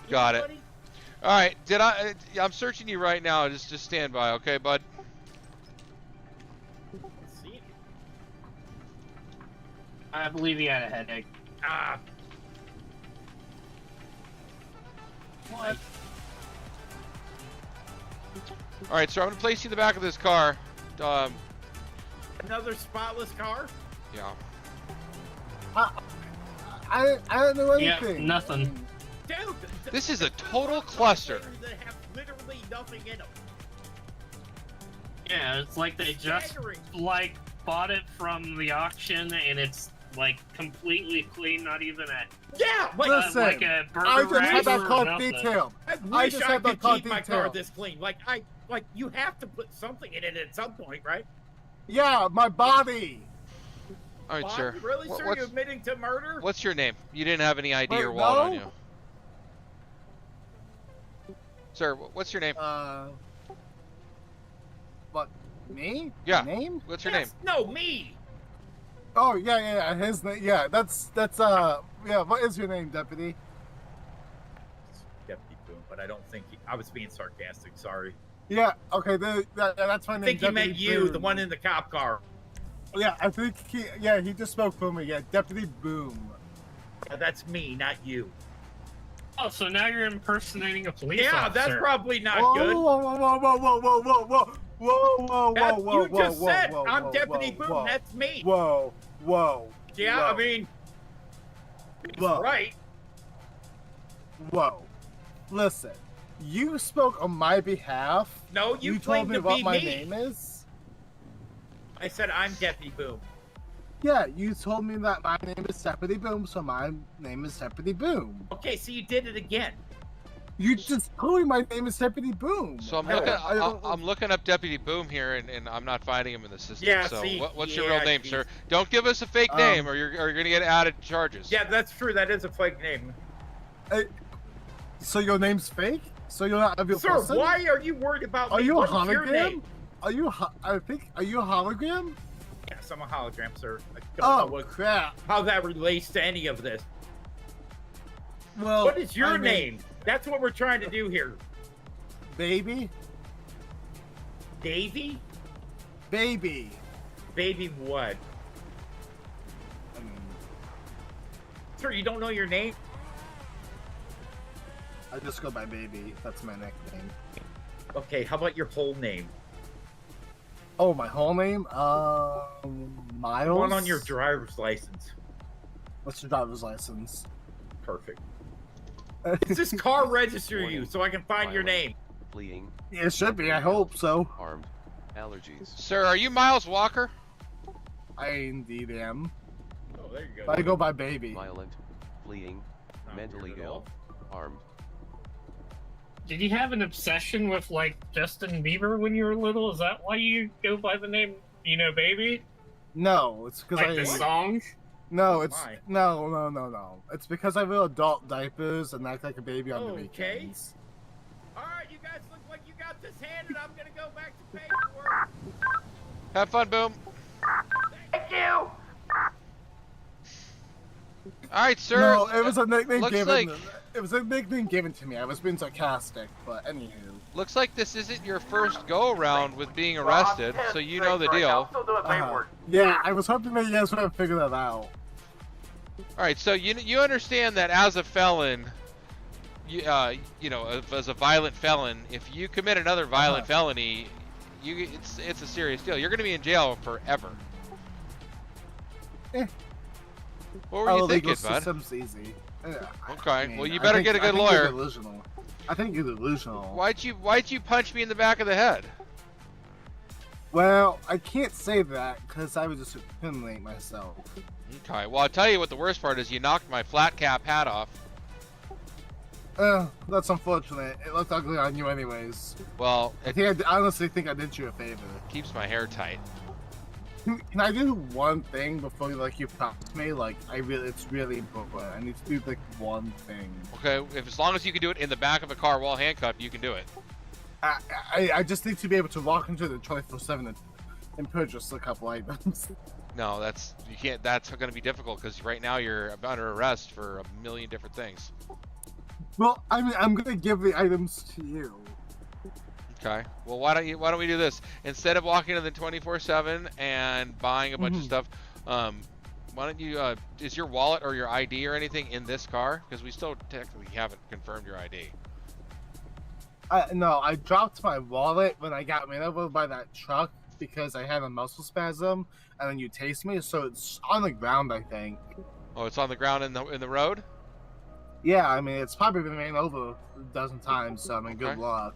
Got it. All right. I'm searching you right now. Just stand by, okay, bud? I believe he had a headache. Ah. What? All right, so I'm gonna place you in the back of this car. Another spotless car? Yeah. I don't know Yeah, anything. nothing. Dude, This is a total cluster. That have literally nothing in them. Yeah, it's like they just Staggering. like bought it from the auction and it's like completely clean, not even a Yeah, like, Listen, like a burger I just had that wrapper or car nothing. detailed. I I wish just I had that could car keep my car detailed. this clean. Like you have to put something in it at some point, right? Yeah, my body. All right, Bob, sir. Really, sir? What's- You admitting to murder? What's your name? You didn't have any ID Wait, or wallet on no? you. Sir, what's your name? What? Me? Yeah. My name? What's your Yes, no, me. Oh yeah. His name. Yeah, that's yeah. What is your name, deputy? Deputy Boom, but I don't think I was being sarcastic. Sorry. Yeah. Okay. That's my I name. think he meant Deputy you, Boom. the one in the cop car. Yeah, I think he just spoke for me. Yeah, Deputy Boom. Yeah, that's me, not you. Oh, so now you're impersonating a police Yeah, officer. that's probably not Whoa, good. whoa, whoa, whoa, whoa, whoa, whoa, whoa, whoa, whoa, That- whoa, you just said whoa, I'm whoa, Deputy whoa, Boom. whoa. That's me. Whoa, whoa. Yeah, whoa, I mean, he's whoa, right. whoa. Listen, you spoke on my behalf. No, you told claimed me to what be my me. name is. I said I'm Deputy Boom. Yeah, you told me that my name is Deputy Boom, so my name is Deputy Boom. Okay, so you did it again. You just told me my name is Deputy Boom. So I'm looking up Deputy Boom here, and I'm not finding him in the system. Yeah, so see, what's your yeah, real name, geez. sir? Don't give us a fake name, or you're gonna get added charges. Yeah, that's true. That is a fake name. So your name's fake? So you're not a real Sir, person? why are you worried about Are me? you a What is your hologram? name? Are you? Are you a hologram? Yes, I'm a hologram, sir. I don't know Oh crap! how that relates to any of this. Well, What is your I mean, name? That's what we're trying to do here. Baby. Davy? Baby. Baby what? Sir, you don't know your name? I just go by Baby. That's my nickname. Okay, how about your whole name? Oh, my whole name? Miles. One on your driver's license. What's your driver's license? Perfect. Does this car register you so I can find your name? Fleeing. Yeah, it should be. I hope so. Armed. Allergies. Sir, are you Miles Walker? I indeed am. Oh, there you go. I go by Baby. Violent. Fleeing. Not Mentally weird at ill. all. Armed. Did you have an obsession with like Justin Bieber when you were little? Is that why you go by the name, Baby? No, it's because Like the song? No, it's Why? no. It's because I wear adult diapers and act like a baby on the Okay. weekends. All right, you guys look got this handed. I'm gonna go back to paperwork. Have fun, Boom. Thank you! Alright, sir. No, it was a nickname looks given. like- It was a nickname given to me. I was being sarcastic, but anywho. Looks like this isn't your first go-around with being arrested, so you know the deal. I'm still doing paperwork. Yeah, I was hoping that you guys would have figured that out. Alright, so you understand that as a felon, you know, as a violent felon, if you commit another violent felony, it's a serious deal. You're going to be in jail forever. Eh. What were you thinking, legal bud? system's easy. Okay, I mean, well you better get a good lawyer. You're delusional. I think you're delusional. Why'd you punch me in the back of the head? Well, I can't say that because I would just incriminate myself. Okay, well I'll tell you what the worst part is. You knocked my flat cap hat off. That's unfortunate. It looked ugly on you anyways. Well, I honestly think I did you a favor. keeps my hair tight. Can I do one thing before you talk to me? Like, it's really important. I need to do like one thing. Okay, as long as you can do it in the back of a car while handcuffed, you can do it. I just need to be able to walk into the 24/7 and purchase a couple items. No, you can't. That's going to be difficult because right now you're under arrest for a million different things. Well, I mean, I'm gonna give the items to you. Okay. Well, why don't we do this instead of walking to the 24/7 and buying a bunch of stuff? Why don't you? Is your wallet or your ID or anything in this car? Because we still technically haven't confirmed your ID. No, I dropped my wallet when I got ran over by that truck because I had a muscle spasm, and then you tased me, so it's on the ground, I think. Oh, it's on the ground in the road? Yeah, I mean, it's probably been ran over a dozen times, so I mean, good luck.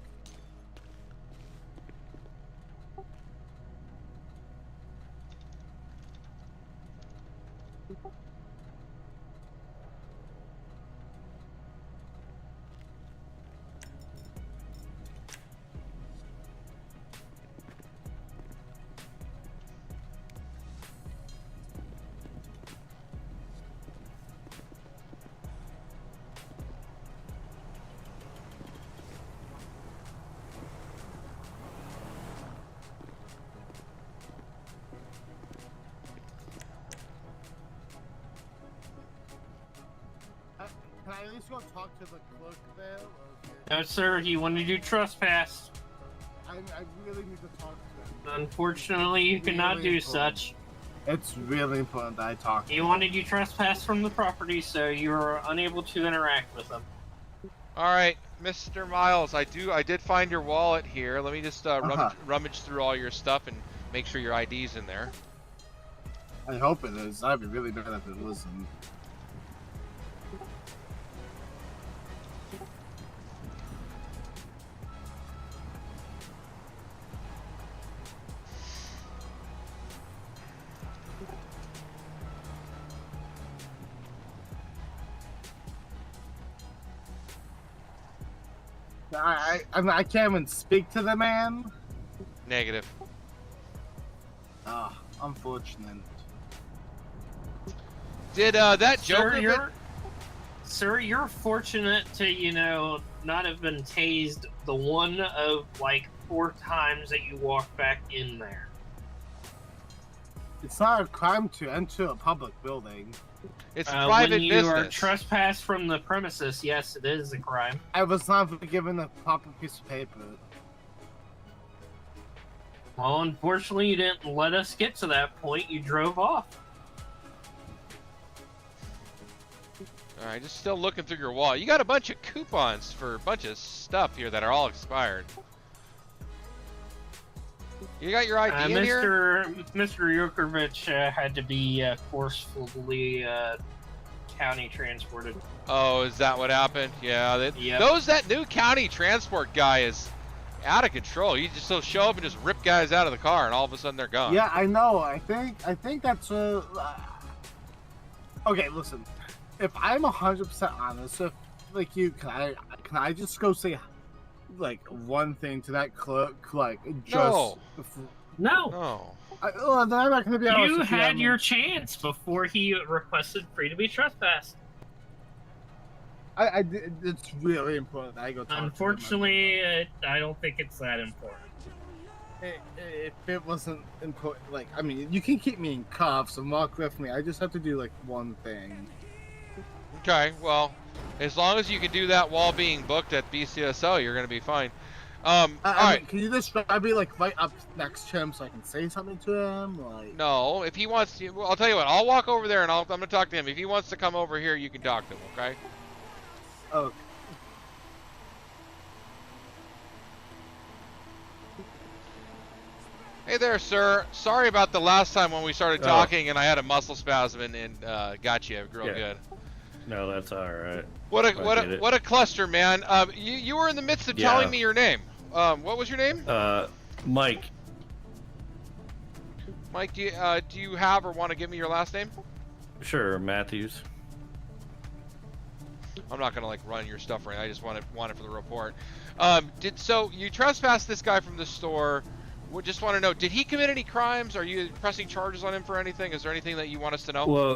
Can I at least go talk to the clerk there? No, sir, you want to do trespass. I really need to talk to him. Unfortunately, you cannot Really do important. such. It's really important that I talk to You him. wanted to trespass from the property, so you are unable to interact with them. All right, Mr. Miles, I did find your wallet here. Let me just rummage through all your stuff and make sure your ID's in there. I hope it is. I'd be really bad if it wasn't. I can't even speak to the man. Negative. Ah, unfortunate. Did that Joker? Sir, you're fortunate to, not have been tased the one of like 4 times that you walked back in there. It's not a crime to enter a public building. It's private when you business. are trespassed from the premises, yes, it is a crime. I was not given a proper piece of paper. Well, unfortunately, you didn't let us get to that point. You drove off. All right, just still looking through your wallet. You got a bunch of coupons for a bunch of stuff here that are all expired. You got your ID in here? Mr. Yokovich had to be forcefully county transported. Oh, is that what happened? Yeah. Yep. That new county transport guy is out of control. You just show up and just rip guys out of the car, and all of a sudden they're gone. Yeah, I know. I think that's okay, listen. If I'm 100% honest, if like you, can I just go say like one thing to that clerk, like just No. I'm not gonna be honest. You with had your chance before he requested free to be trespassed. It's really important that I go talk Unfortunately, I don't think it's that important. If it wasn't important, like, I mean, you can keep me in cuffs and walk with me. I just have to do, like, one thing. Okay, well, as long as you can do that while being booked at BCSO, you're going to be fine. All right. Can you describe me, like, right up next to him so I can say something to him? Like, No, if he wants to, well, I'll tell you what, I'll walk over there and I'm going to talk to him. If he wants to come over here, you can talk to him, okay? okay. Hey there, sir. Sorry about the last time when we started talking and I had a muscle spasm and got you real good. No, that's all right. What a cluster, man. You were in the midst of telling me your name. What was your name? Mike. Mike, do you have or want to give me your last name? Sure, Matthews. I'm not gonna like run your stuff right. I just want it for the report. So you trespassed this guy from the store. We just want to know, did he commit any crimes? Are you pressing charges on him for anything? Is there anything that you want us to know? Well, I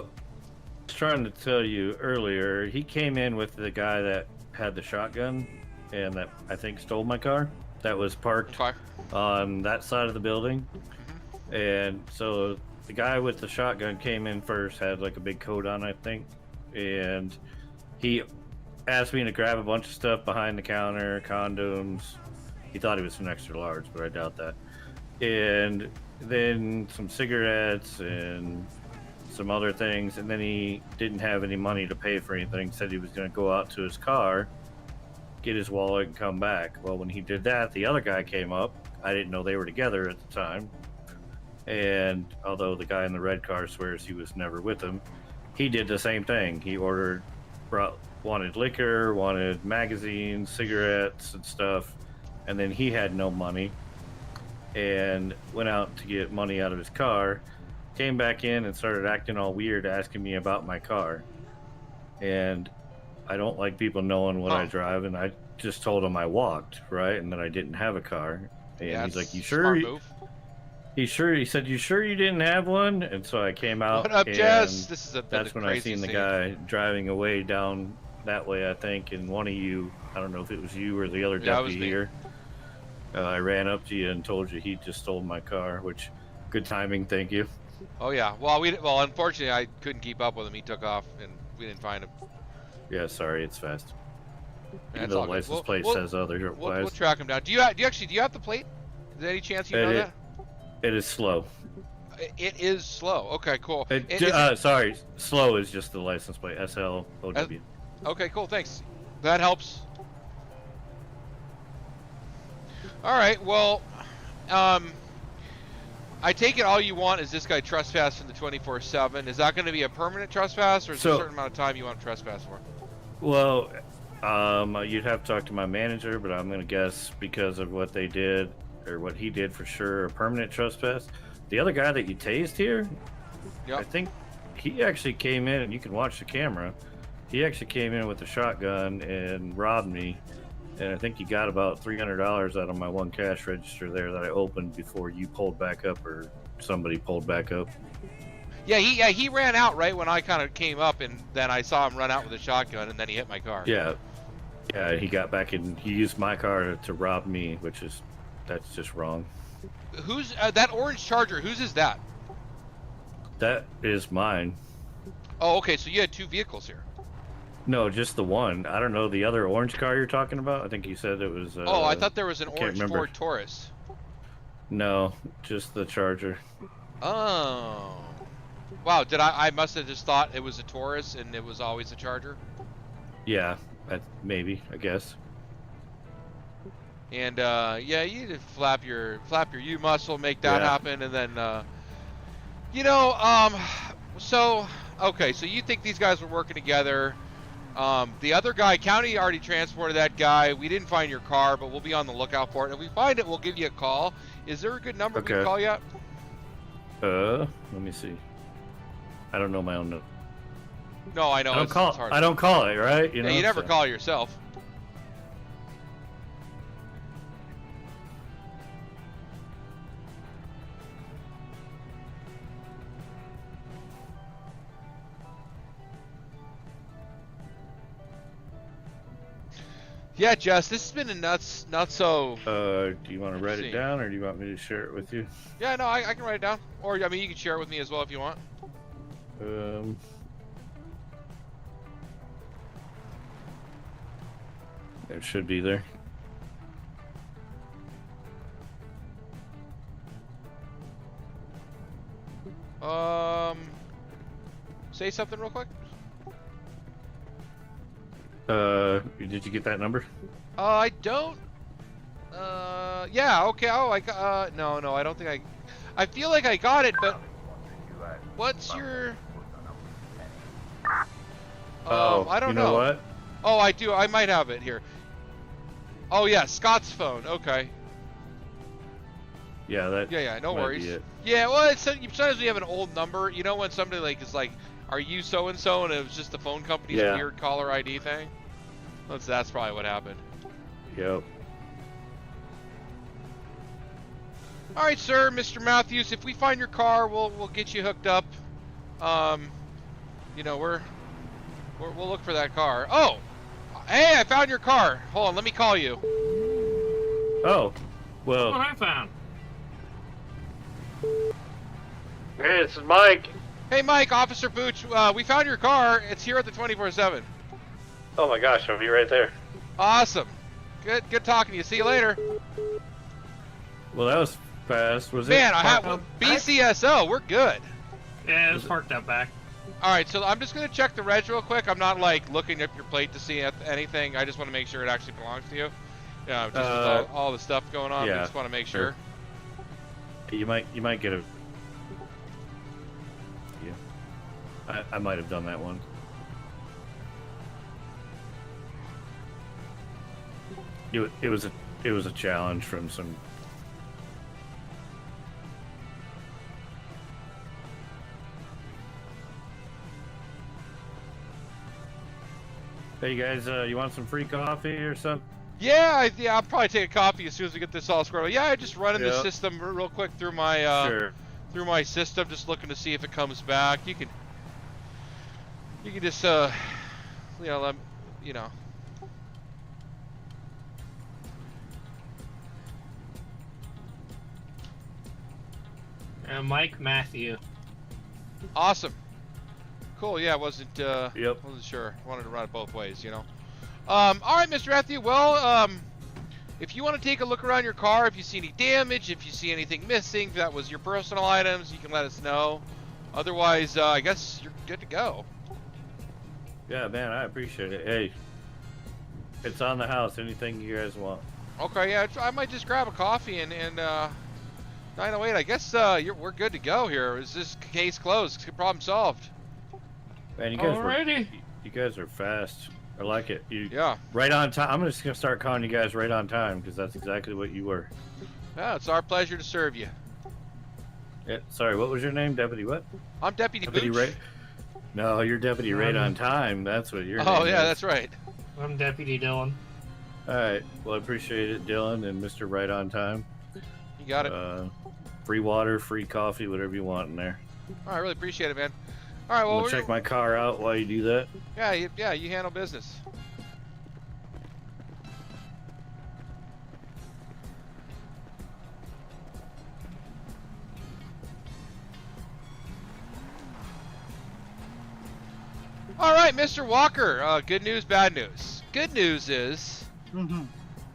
was trying to tell you earlier, he came in with the guy that had the shotgun and that I think stole my car. That was parked on that side of the building. And so the guy with the shotgun came in first, had like a big coat on, I think. And he asked me to grab a bunch of stuff behind the counter, condoms. He thought he was an extra large, but I doubt that. And then some cigarettes and some other things, and then he didn't have any money to pay for anything. Said he was going to go out to his car, get his wallet, and come back. Well, when he did that, the other guy came up. I didn't know they were together at the time, and although the guy in the red car swears he was never with him, he did the same thing. He wanted liquor, wanted magazines, cigarettes, and stuff, and then he had no money and went out to get money out of his car, came back in and started acting all weird, asking me about my car. And I don't like people knowing what I drive, and I just told him I walked, right, and that I didn't have a car. And he's like, "You sure?" He said, "You sure you didn't have one?" And so I came out. What up, and Jess? That's when I seen the guy driving away down that way, I think, and one of you, I don't know if it was you or the other deputy here. I ran up to you and told you he just stole my car, which, good timing, thank you. Oh yeah. Well, unfortunately, I couldn't keep up with him. He took off, and we didn't find him. Yeah, sorry, it's fast. Yeah, the license plate says otherwise. We'll track him down. Do you have the plate? Is there any chance you know that? It is slow. It is slow. Okay, cool. Sorry, slow is just the license plate. SLOW. Okay, cool. Thanks. That helps. All right. Well, I take it all you want is this guy trespassing the 24/7. Is that going to be a permanent trespass, or is there a certain amount of time you want to trespass for? Well, you'd have to talk to my manager, but I'm going to guess because of what they did, or what he did for sure, a permanent trespass. The other guy that you tased here, I think he actually came in, and you can watch the camera. He actually came in with a shotgun and robbed me. And I think he got about $300 out of my one cash register there that I opened before you pulled back up, or somebody pulled back up. Yeah, he ran out right when I kind of came up, and then I saw him run out with a shotgun, and then he hit my car. Yeah, he got back and he used my car to rob me, that's just wrong. Who's that orange Charger? Whose is that? That is mine. Oh, okay, so you had two vehicles here. No, just the one. I don't know the other orange car you're talking about. I think you said it was. I thought there was an orange Ford Taurus. No, just the Charger. Oh. Wow, I must have just thought it was a Taurus and it was always a Charger? Yeah, maybe, I guess. And yeah, you just flap your U muscle, make that happen, and then so okay, so you think these guys were working together. The other guy, County already transported that guy. We didn't find your car, but we'll be on the lookout for it. If we find it, we'll give you a call. Is there a good number we can call you at? Let me see. I don't know my own number. No, I know. I don't call it, right? You never call yourself. Yeah, Jess, this has been a not so. Do you want to write see. it down, or do you want me to share it with you? Yeah, no, I can write it down. Or, I mean, you can share it with me as well if you want. It should be there. Say something real quick. Did you get that number? I don't. Yeah, okay. Oh, no, I don't think I feel like I got it, but what's your? I don't you know what? Oh, I do. I might have it here. Oh yeah, Scott's phone. Okay. Yeah, that. Yeah, no might worries. be it. Yeah, well, sometimes when you have an old number, you know, when somebody like is like, "Are you so and so?" and it was just the phone company's weird caller ID thing. That's probably what happened. Yep. All right, sir, Mr. Matthews. If we find your car, we'll get you hooked up. You know, we'll look for that car. Oh, hey, I found your car. Hold on, let me call you. Oh, well. What I found. Hey, this is Mike. Hey, Mike, Officer Booch. We found your car. It's here at the 24/7. Oh my gosh, I'll be right there. Awesome. Good talking to you. See you later. Well, that was fast. Was Man, it? I have BCSO. We're good. Yeah, it was parked out back. All right, so I'm just gonna check the reg real quick. I'm not like looking up your plate to see anything. I just want to make sure it actually belongs to you. Yeah, just with all the stuff going on. Yeah, I just want to make sure. You might get a. Yeah, I might have done that one. It was a challenge from some. Hey you guys, you want some free coffee or something? Yeah, I'll probably take a coffee as soon as we get this all squared away. Yeah, I just running the system real quick through my through my system, just looking to see if it comes back. You can just you know. Mike Matthew. Awesome. Cool. Yeah, wasn't sure. Wanted to run it both ways, you know. All right, Mr. Matthew. Well, if you want to take a look around your car, if you see any damage, if you see anything missing, if that was your personal items, you can let us know. Otherwise, I guess you're good to go. Yeah, man, I appreciate it. Hey, it's on the house. Anything you guys want? Okay. Yeah, I might just grab a coffee and 908. I guess we're good to go here. Is this case closed? Problem solved. Man, you guys Alrighty. you guys are fast. I like it. Yeah. Right on time. I'm just gonna start calling you guys right on time because that's exactly what you were. Yeah, it's our pleasure to serve you. Yeah. Sorry, what was your name? Deputy what? I'm Deputy Booch. Ray. No, you're Deputy right on time. That's what your name Oh yeah, is. that's right. I'm Deputy Dylan. All right. Well, I appreciate it, Dylan and Mr. Right on Time. You got it. Free water, free coffee, whatever you want in there. Oh, I really appreciate it, man. All right, well, we'll check my car out while you do that. Yeah, you handle business. All right, Mr. Walker. Good news, bad news. Good news is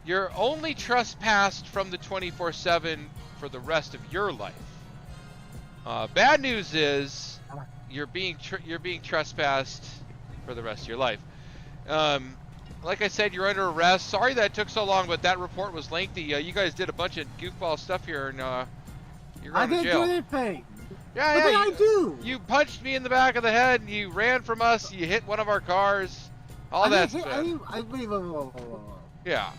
you're only trespassed from the 24/7 for the rest of your life. Bad news is you're being trespassed for the rest of your life. Like I said, you're under arrest. Sorry that it took so long, but that report was lengthy. You guys did a bunch of goofball stuff here, and you're going to jail. I didn't do anything. Yeah, what did I do? You punched me in the back of the head, and you ran from us. You hit one of our cars. All that stuff. Wait. Yeah.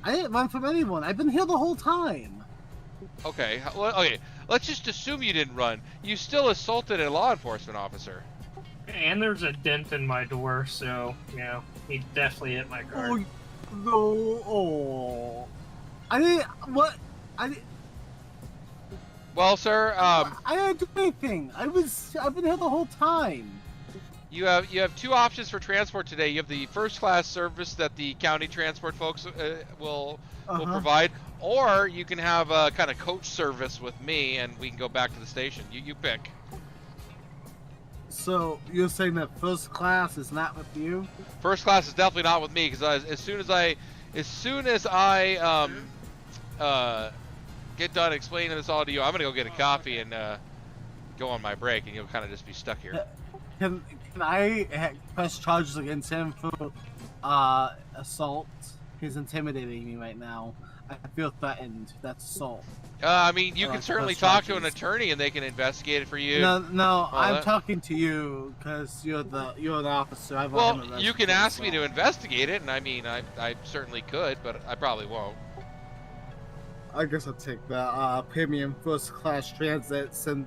I didn't run from anyone. I've been here the whole time. Okay. Well, okay. Let's just assume you didn't run. You still assaulted a law enforcement officer. And there's a dent in my door, so, you know, he definitely hit my car. Oh, no. Oh. I didn't. What? I didn't. Well, sir, I didn't do anything. I've been here the whole time. You have two options for transport today. You have the first class service that the county transport folks will provide, or you can have a kind of coach service with me, and we can go back to the station. You pick. So you're saying that first class is not with you? First class is definitely not with me, because as soon as I get done explaining this all to you, I'm gonna go get a coffee and go on my break, and you'll kind of just be stuck here. Can I press charges against him for assault? He's intimidating me right now. I feel threatened. That's assault. I mean, you can certainly talk to an attorney, and they can investigate it for you. No, I'm talking to you because you're an officer. Well, you can ask me to investigate it, and I mean, I certainly could, but I probably won't. I guess I'll take the premium first class transits, and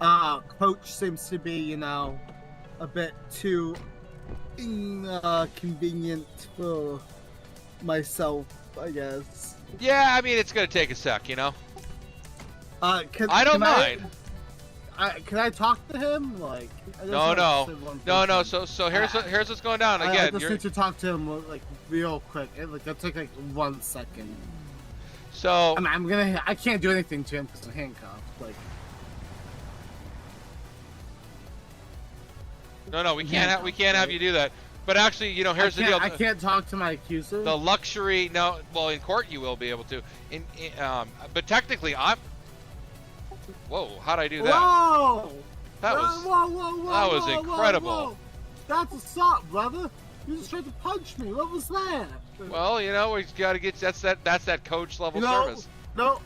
coach seems to be, a bit too inconvenient for myself, I guess. Yeah, I mean, it's gonna take a sec, I don't mind. Can I talk to him? Like, no. So here's what's going down. Again, I just need to talk to him real quick. It'll take 1 second. So I can't do anything to him because I'm handcuffed. Like. No, we can't have you do that. But actually, here's the deal. I can't talk to my accuser. The luxury, well, in court you will be able to. But technically, Whoa! How'd I do that? Whoa! That was incredible. Whoa. That's assault, brother. You just tried to punch me. What was that? Well, we gotta get that's that coach level service. No,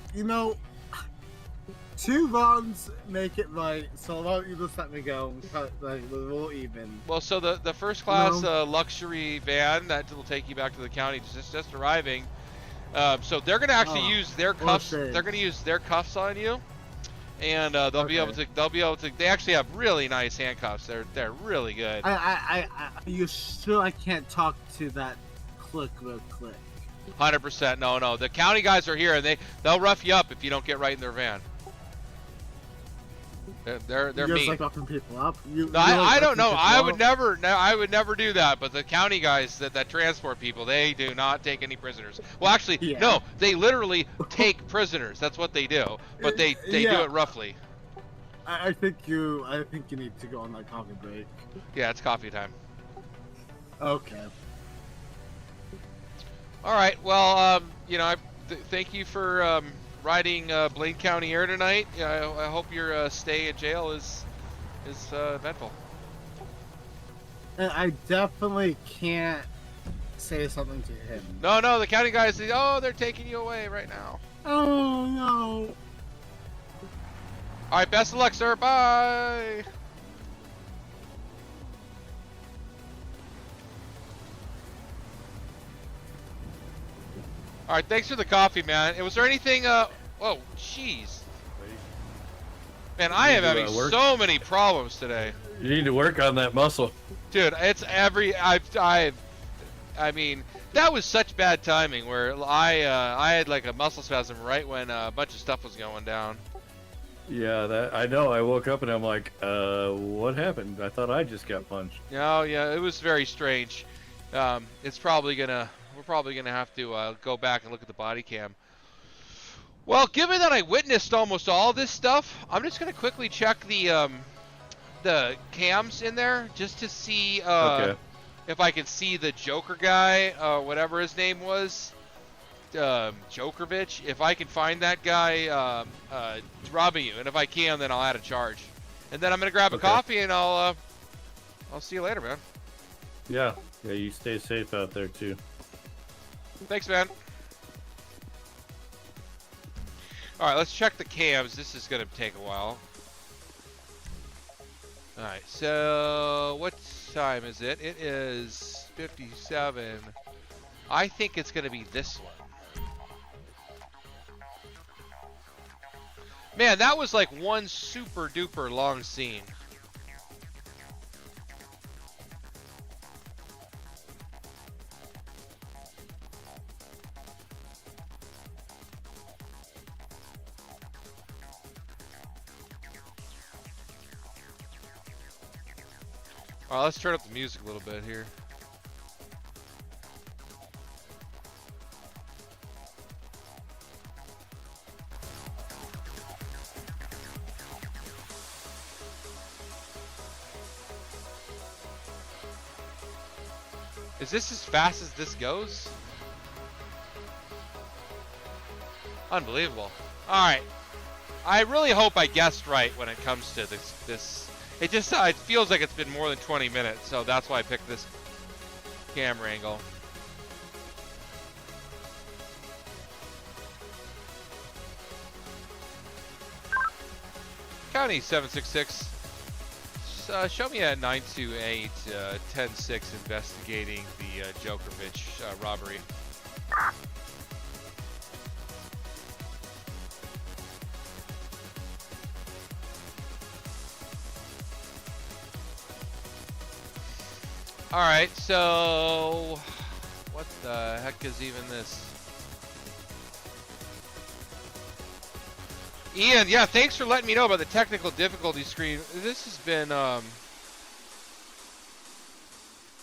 2 runs make it right, so why don't you just let me go? We'll even. Well, so the first class luxury van that will take you back to the county just arriving. So they're gonna actually use their cuffs. They're gonna use their cuffs on you, and they'll be able to. They actually have really nice handcuffs. They're really good. Are you sure I can't talk to that click real quick? 100%. No. The county guys are here, and they'll rough you up if you don't get right in their van. They're you mean. Like locking people up. I don't know. I would never do that. But the county guys that transport people, they do not take any prisoners. Well, actually, no. They literally take prisoners. That's what they do. But they do it roughly. I think you need to go on that coffee break. Yeah, it's coffee time. Okay. All right. Well, thank you for riding Blaine County Air tonight. I hope your stay in jail is eventful. I definitely can't say something to him. No, the county guys say, they're taking you away right now. Oh, no. All right, best of luck, sir. Bye. All right, thanks for the coffee, man. Was there anything? Whoa, jeez. Man, I am having so many problems today. You need to work on that muscle, dude. It's I mean, that was such bad timing. Where I had like a muscle spasm right when a bunch of stuff was going down. Yeah, that I know. I woke up and I'm like, what happened? I thought I just got punched. No, yeah, it was very strange. We're probably gonna have to go back and look at the body cam. Well, given that I witnessed almost all this stuff, I'm just gonna quickly check the cams in there just to see if I can see the Joker guy, whatever his name was, Jokervich. If I can find that guy robbing you, and if I can, then I'll add a charge. And then I'm gonna grab a coffee, and I'll see you later, man. Yeah, you stay safe out there too. Thanks, man. All right, let's check the cams. This is gonna take a while. All right, so what time is it? It is 57. I think it's gonna be this one. Man, that was like one super duper long scene. All right, let's turn up the music a little bit here. Is this as fast as this goes? Unbelievable. All right. I really hope I guessed right when it comes to this. It just it feels like it's been more than 20 minutes, so that's why I picked this camera angle. County 766. Show me at 928 10-6 investigating the Djokovic robbery. All right, so what the heck is even this? Ian, yeah, thanks for letting me know about the technical difficulty screen. This has been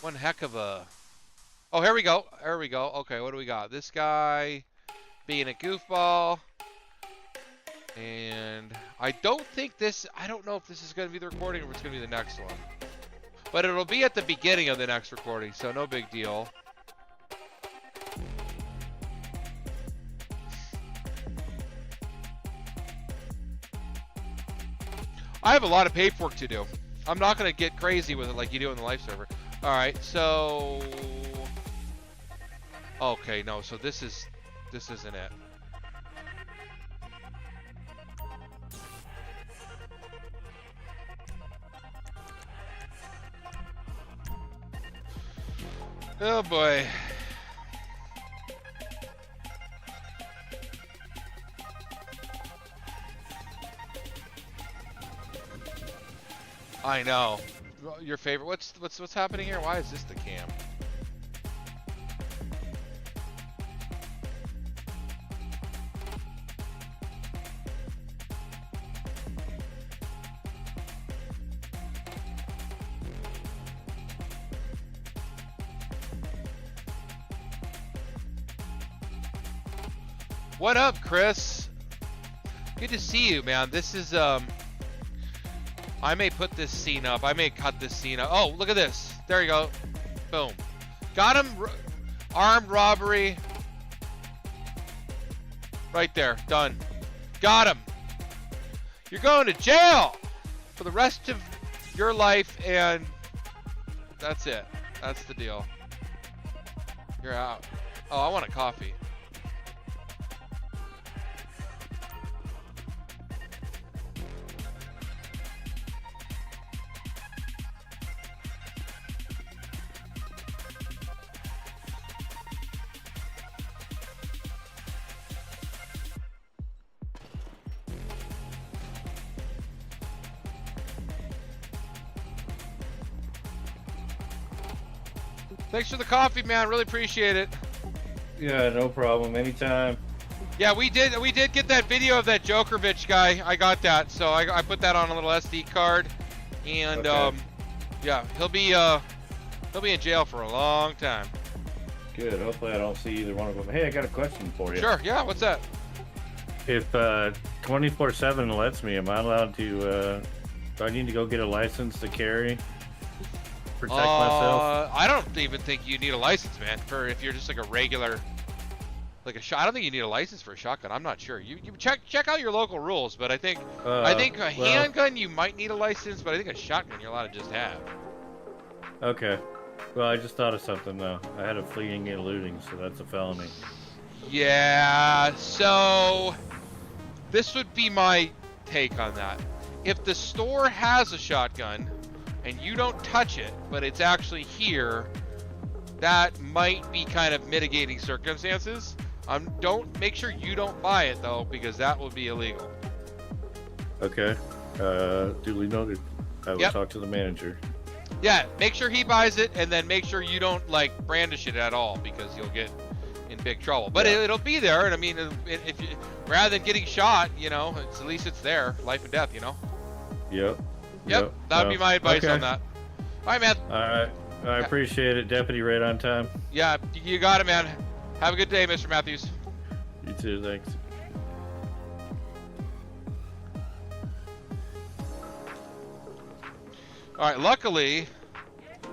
one heck of a... Oh, here we go. Here we go. Okay, what do we got? This guy being a goofball. And I don't think this... I don't know if this is going to be the recording or if it's going to be the next one. But it'll be at the beginning of the next recording, so no big deal. I have a lot of paperwork to do. I'm not going to get crazy with it like you do in the live server. All right, so... Okay, no, so this isn't it. Oh boy. I know. Your favorite? What's happening here? Why is this the cam? What up, Chris? Good to see you, man. This is I may put this scene up. I may cut this scene up. Oh, look at this. There you go. Boom. Got him. Armed robbery. Right there. Done. Got him. You're going to jail for the rest of your life, and that's it. That's the deal. You're out. Oh, I want a coffee. Thanks for the coffee, man. Really appreciate it. Yeah, no problem. Anytime. Yeah, we did get that video of that Djokovic guy. I got that, so I put that on a little SD card, and okay. Yeah, he'll be in jail for a long time. Good. Hopefully I don't see either one of them. Hey, I got a question for you. Sure. Yeah. What's that? If 24/7 lets me, am I allowed to? Do I need to go get a license to carry? Protect myself? I don't even think you need a license, man. For if you're just like a regular, like a shot. I don't think you need a license for a shotgun. I'm not sure. You check out your local rules, but I think a handgun you might need a license, but I think a shotgun you're allowed to just have. Okay. Well, I just thought of something though. I had a fleeing and eluding, so that's a felony. Yeah. So this would be my take on that. If the store has a shotgun and you don't touch it, but it's actually here, that might be kind of mitigating circumstances. Don't make sure you don't buy it though, because that will be illegal. Okay. Duly noted. I will talk to the manager. Yeah, make sure he buys it, and then make sure you don't like brandish it at all, because you'll get in big trouble. But it'll be there, and I mean, if you rather than getting shot, you know, at least it's there, life and death, you know. Yep. That would be my advice on that. All All right, man. All right. I appreciate it, Deputy. Right on time. Yeah, you got it, man. Have a good day, Mr. Matthews. You too. Thanks. All right, luckily,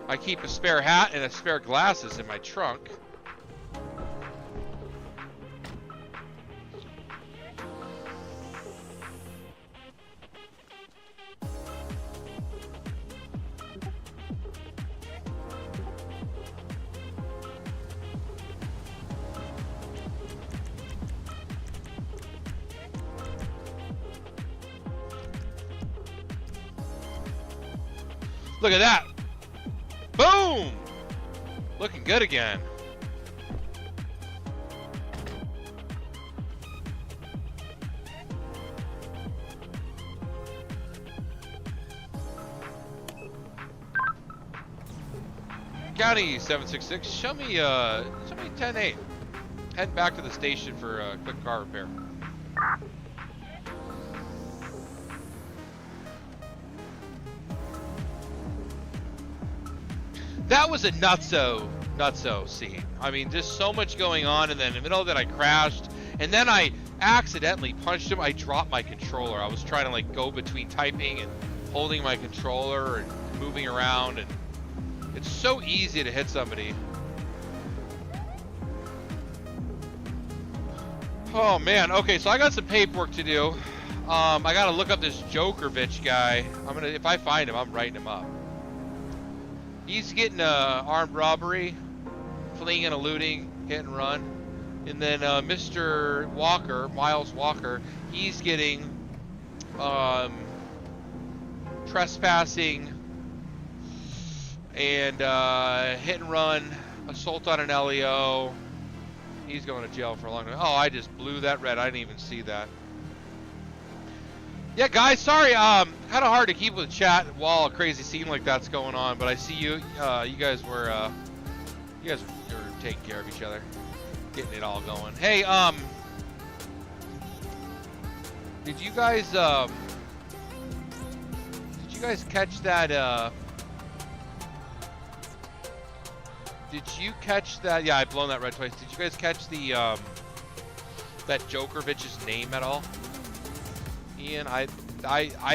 I keep a spare hat and a spare glasses in my trunk. Look at that. Boom! Looking good again. County 766, show me 10-8. Heading back to the station for a quick car repair. That was a nutso scene. I mean, just so much going on, and then in the middle of it I crashed, and then I accidentally punched him. I dropped my controller. I was trying to like go between typing and holding my controller and moving around, and it's so easy to hit somebody. Oh man, okay, so I got some paperwork to do. I gotta look up this Joker-bitch guy. If I find him, I'm writing him up. He's getting armed robbery, fleeing and eluding, hit and run. And then Mr. Walker, Miles Walker, he's getting trespassing and hit and run, assault on an LEO. He's going to jail for a long time. Oh, I just blew that red. I didn't even see that. Yeah, guys, sorry. Kind of hard to keep with chat while a crazy scene like that's going on. But I see you. You guys were taking care of each other, getting it all going. Hey, did you guys catch that? Did you catch that? Yeah, I've blown that red twice. Did you guys catch the that Joker-bitch's name at all? Ian, I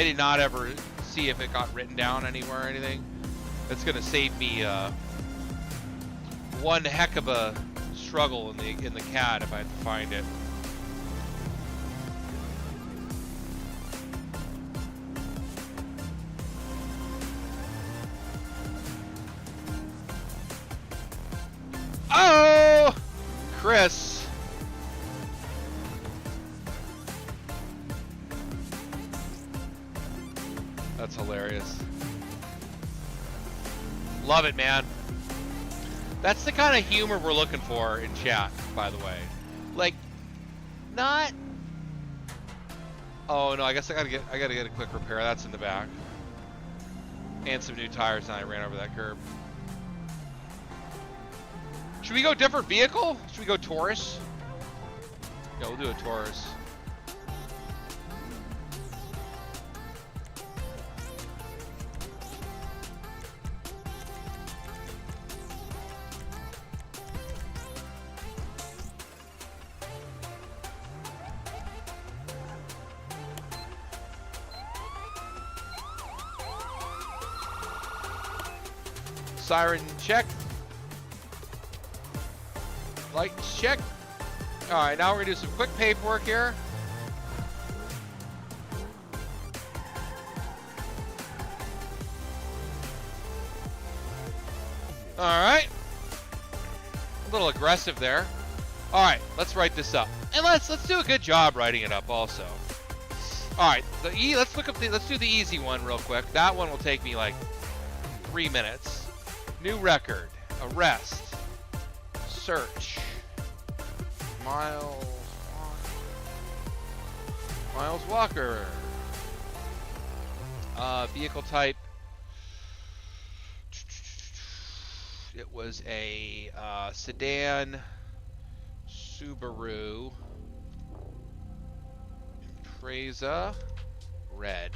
did not ever see if it got written down anywhere or anything. That's gonna save me one heck of a struggle in the CAD if I have to find it. Oh, Chris. That's hilarious. Love it, man. That's the kind of humor we're looking for in chat, by the way. Like, not. Oh no, I guess I gotta get a quick repair. That's in the back. And some new tires, and I ran over that curb. Should we go different vehicle? Should we go Taurus? Yeah, we'll do a Taurus. Siren check. Lights check. Alright, now we're gonna do some quick paperwork here. Alright. A little aggressive there. Alright, let's write this up. And let's do a good job writing it up also. Alright, let's do the easy one real quick. That one will take me like 3 minutes. New record, arrest, search, Miles Walker, vehicle type, it was a sedan, Subaru, Impreza, red.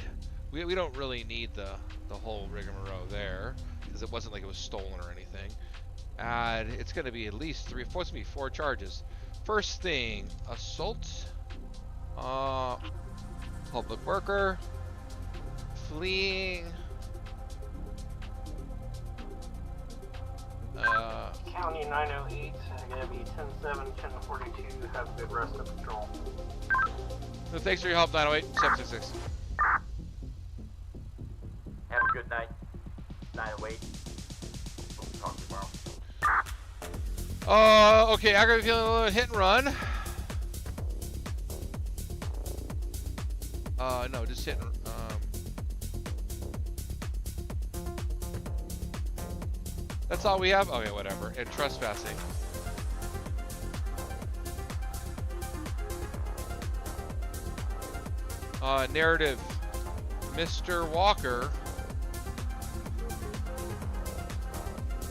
We don't really need the whole rigmarole there. because it wasn't like it was stolen or anything. And it's going to be at least supposed to be 4 charges. First thing, assault, public worker, fleeing, County 908, gonna be 10-7, 10-42, have a good rest of patrol. So thanks for your help, 908, 766. Have a good night. 908. We'll talk tomorrow. Okay, aggravated feeling hit and run. No, just hit and that's all we have? Okay, whatever. And trespassing. Narrative. Mr. Walker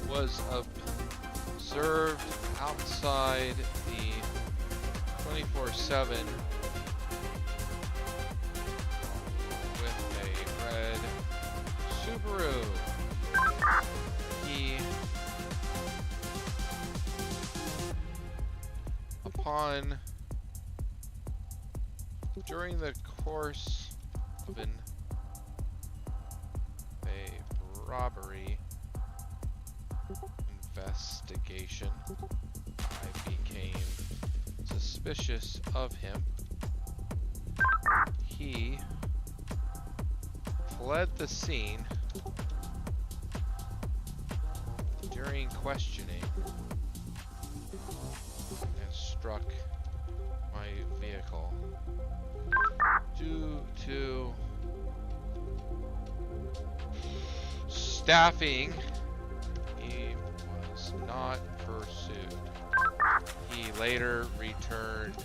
was observed outside the 24/7 with a red Subaru. He, during the course of a robbery investigation, I became suspicious of him. He fled the scene during questioning and struck my vehicle. Due to staffing, he was not pursued. He later returned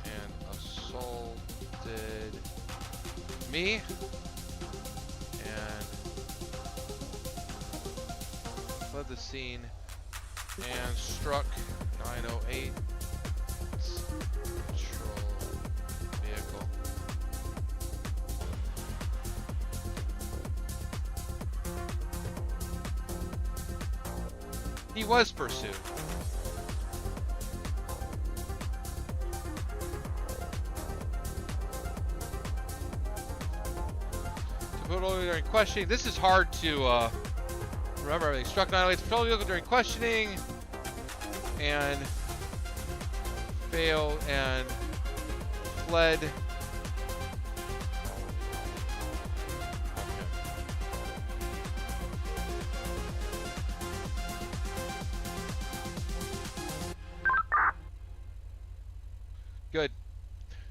and assaulted me and fled the scene and struck 908 patrol vehicle. He was pursued. To put over during questioning, this is hard to remember. Everything. Struck 908 patrol vehicle during questioning and failed and fled. Good.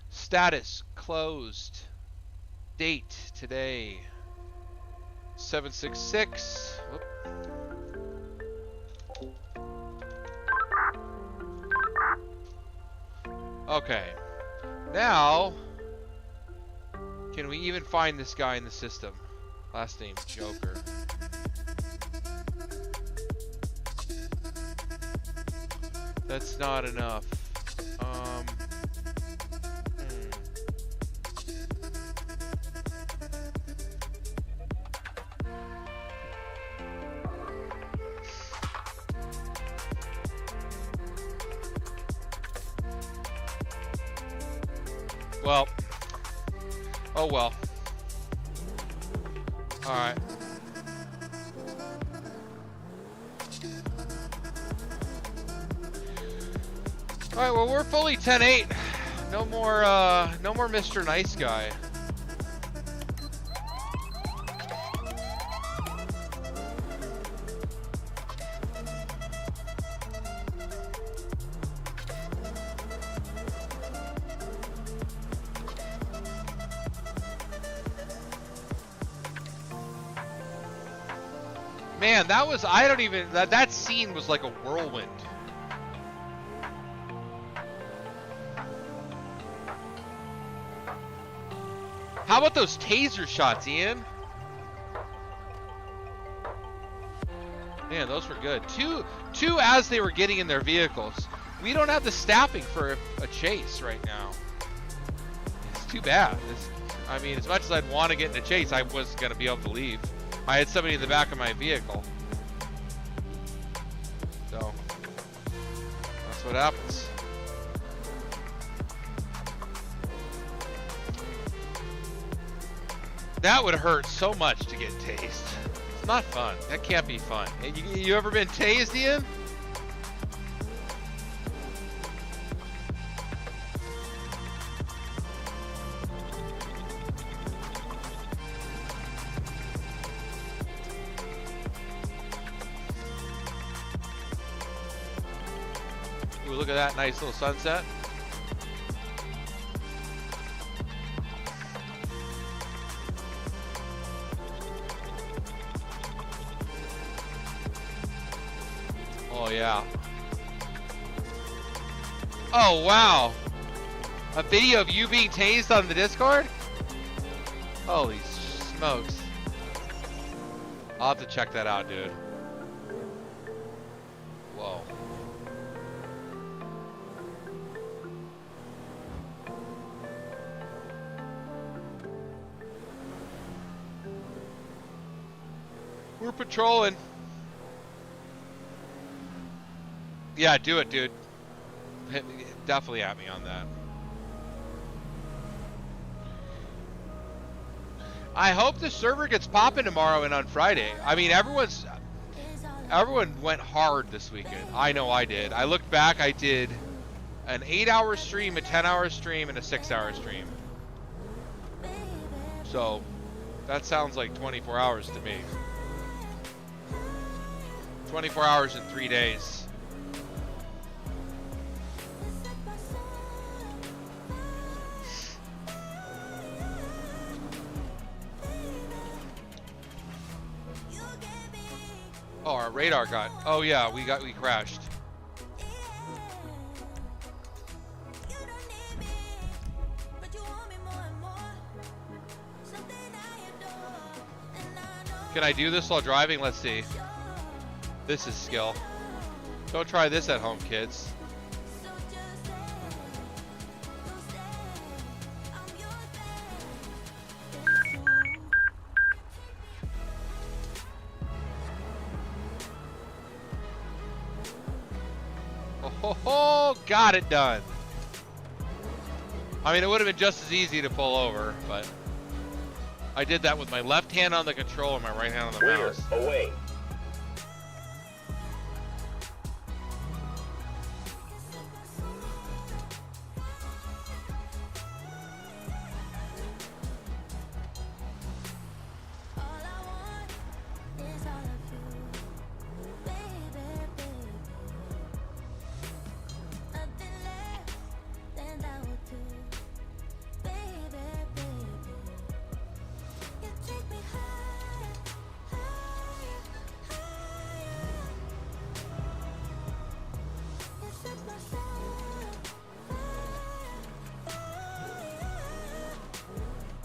Status closed. Date today 7/6. Whoop. Okay. Now, can we even find this guy in the system? Last name Joker. That's not enough. Well, oh well. All right. All right. Well, we're fully 10-8. No more Mr. Nice Guy. Man, that was, I don't even, that scene was like a whirlwind. How about those taser shots, Ian? Man, those were good. Two as they were getting in their vehicles. We don't have the staffing for a chase right now. It's too bad. I mean, as much as I'd want to get in a chase, I wasn't going to be able to leave. I had somebody in the back of my vehicle. So, that's what happens. That would hurt so much to get tased. It's not fun. That can't be fun. You ever been tased, Ian? Ooh, look at that nice little sunset. Oh, yeah. Oh, wow. A video of you being tased on the Discord? Holy smokes. I'll have to check that out, dude. Whoa. We're patrolling. Yeah, do it, dude. Definitely at me on that. I hope the server gets popping tomorrow and on Friday. I mean, everyone went hard this weekend. I know I did. I looked back, I did an 8-hour stream, a 10-hour stream, and a 6-hour stream. So, that sounds like 24 hours to me. 24 hours in 3 days. Oh, our radar got. Oh yeah, we crashed. Can I do this while driving? Let's see. This is skill. Don't try this at home, kids. Oh, got it done. I mean, it would have been just as easy to pull over, but I did that with my left hand on the control and my right hand on the mouse. Away.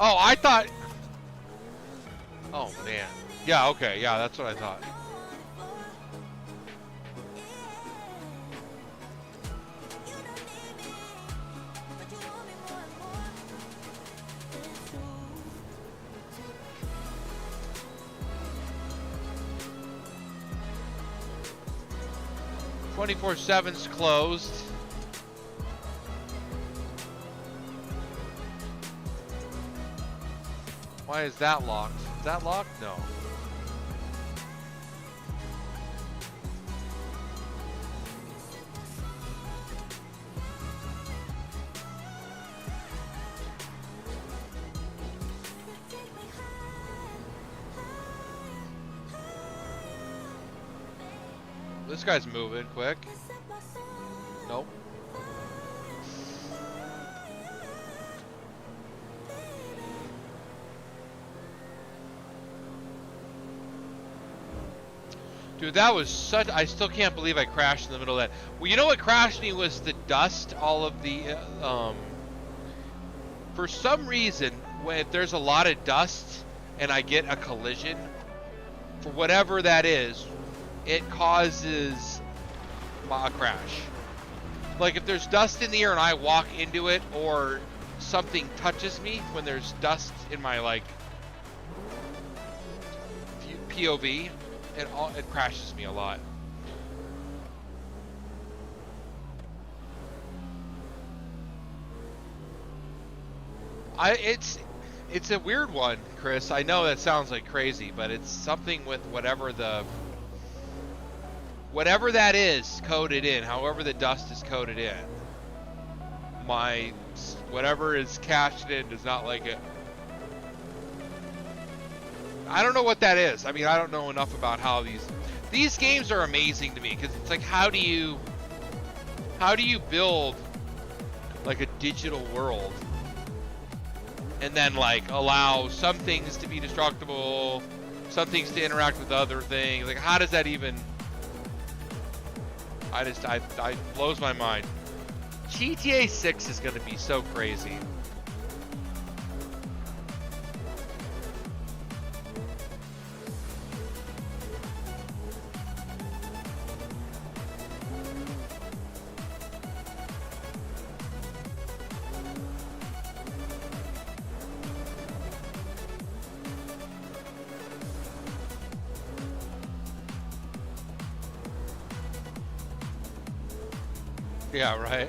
Oh, I thought. Oh man. Yeah. Okay. Yeah, that's what I thought. .24/7's closed. Why is that locked? Is that locked? No. This guy's moving quick. Nope. Dude, that was such. I still can't believe I crashed in the middle of that. Well, you know what crashed me was the dust. All of the. For some reason, if there's a lot of dust and I get a collision, for whatever that is, it causes a crash. Like if there's dust in the air and I walk into it, or something touches me, when there's dust in my like POV, it crashes me a lot. It's a weird one, Chris. I know that sounds like crazy, but it's something with whatever that is coded in, however the dust is coded in. My whatever is cached in does not like it. I don't know what that is. I mean, I don't know enough about how these games are amazing to me, because it's like, how do you build like a digital world and then like allow some things to be destructible, some things to interact with other things? Like, how does that even? I blows my mind. GTA 6 is going to be so crazy. Yeah, right.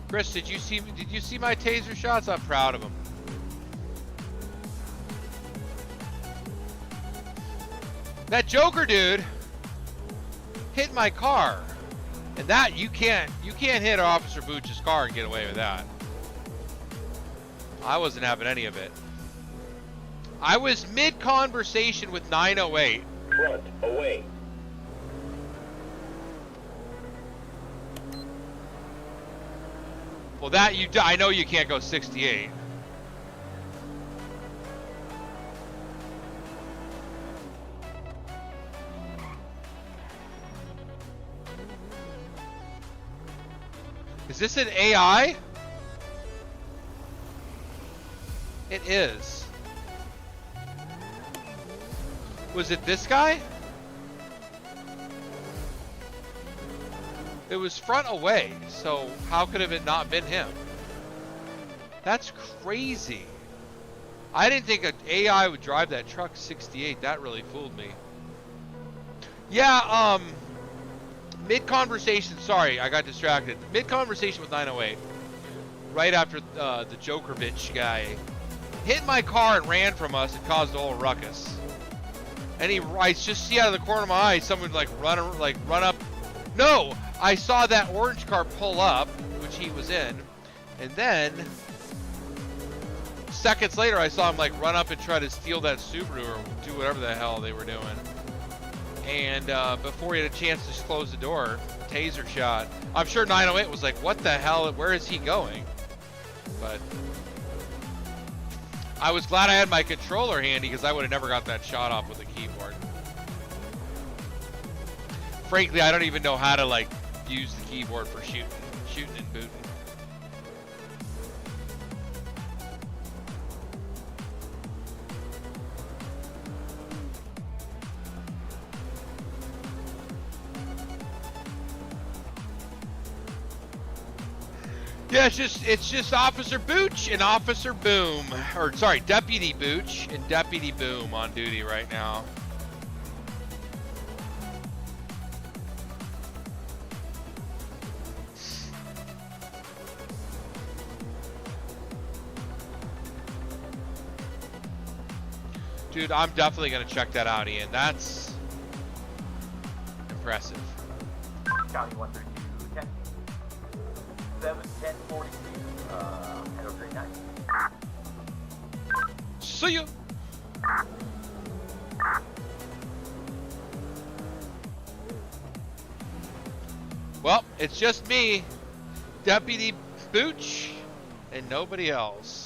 Chris, did you see my taser shots? I'm proud of them. That Joker dude hit my car, and that you can't hit Officer Booch's car and get away with that. I wasn't having any of it. I was mid conversation with 908. Front away. Well, I know you can't go 68. Is this an AI? It is. Was it this guy? It was front away, so how could have it not been him? That's crazy. I didn't think an AI would drive that truck 68. That really fooled me. Yeah, mid-conversation, sorry, I got distracted. Mid-conversation with 908, right after the Joker bitch guy hit my car and ran from us and caused a whole ruckus. And I just see out of the corner of my eye someone run up. No, I saw that orange car pull up, which he was in, and then seconds later I saw him run up and try to steal that Subaru or do whatever the hell they were doing. And before he had a chance to close the door, taser shot. I'm sure 908 was like, what the hell, where is he going? But I was glad I had my controller handy, because I would have never got that shot off with a keyboard. Frankly, I don't even know how to use the keyboard for shooting and booting. Yeah, it's just Officer Booch and Officer Boom, or sorry, Deputy Booch and Deputy Boom on duty right now. Dude, I'm definitely gonna check that out, Ian. That's impressive. County 132, 10, 7, 10, 42, Hello 39. See you. Well, it's just me, Deputy Booch, and nobody else.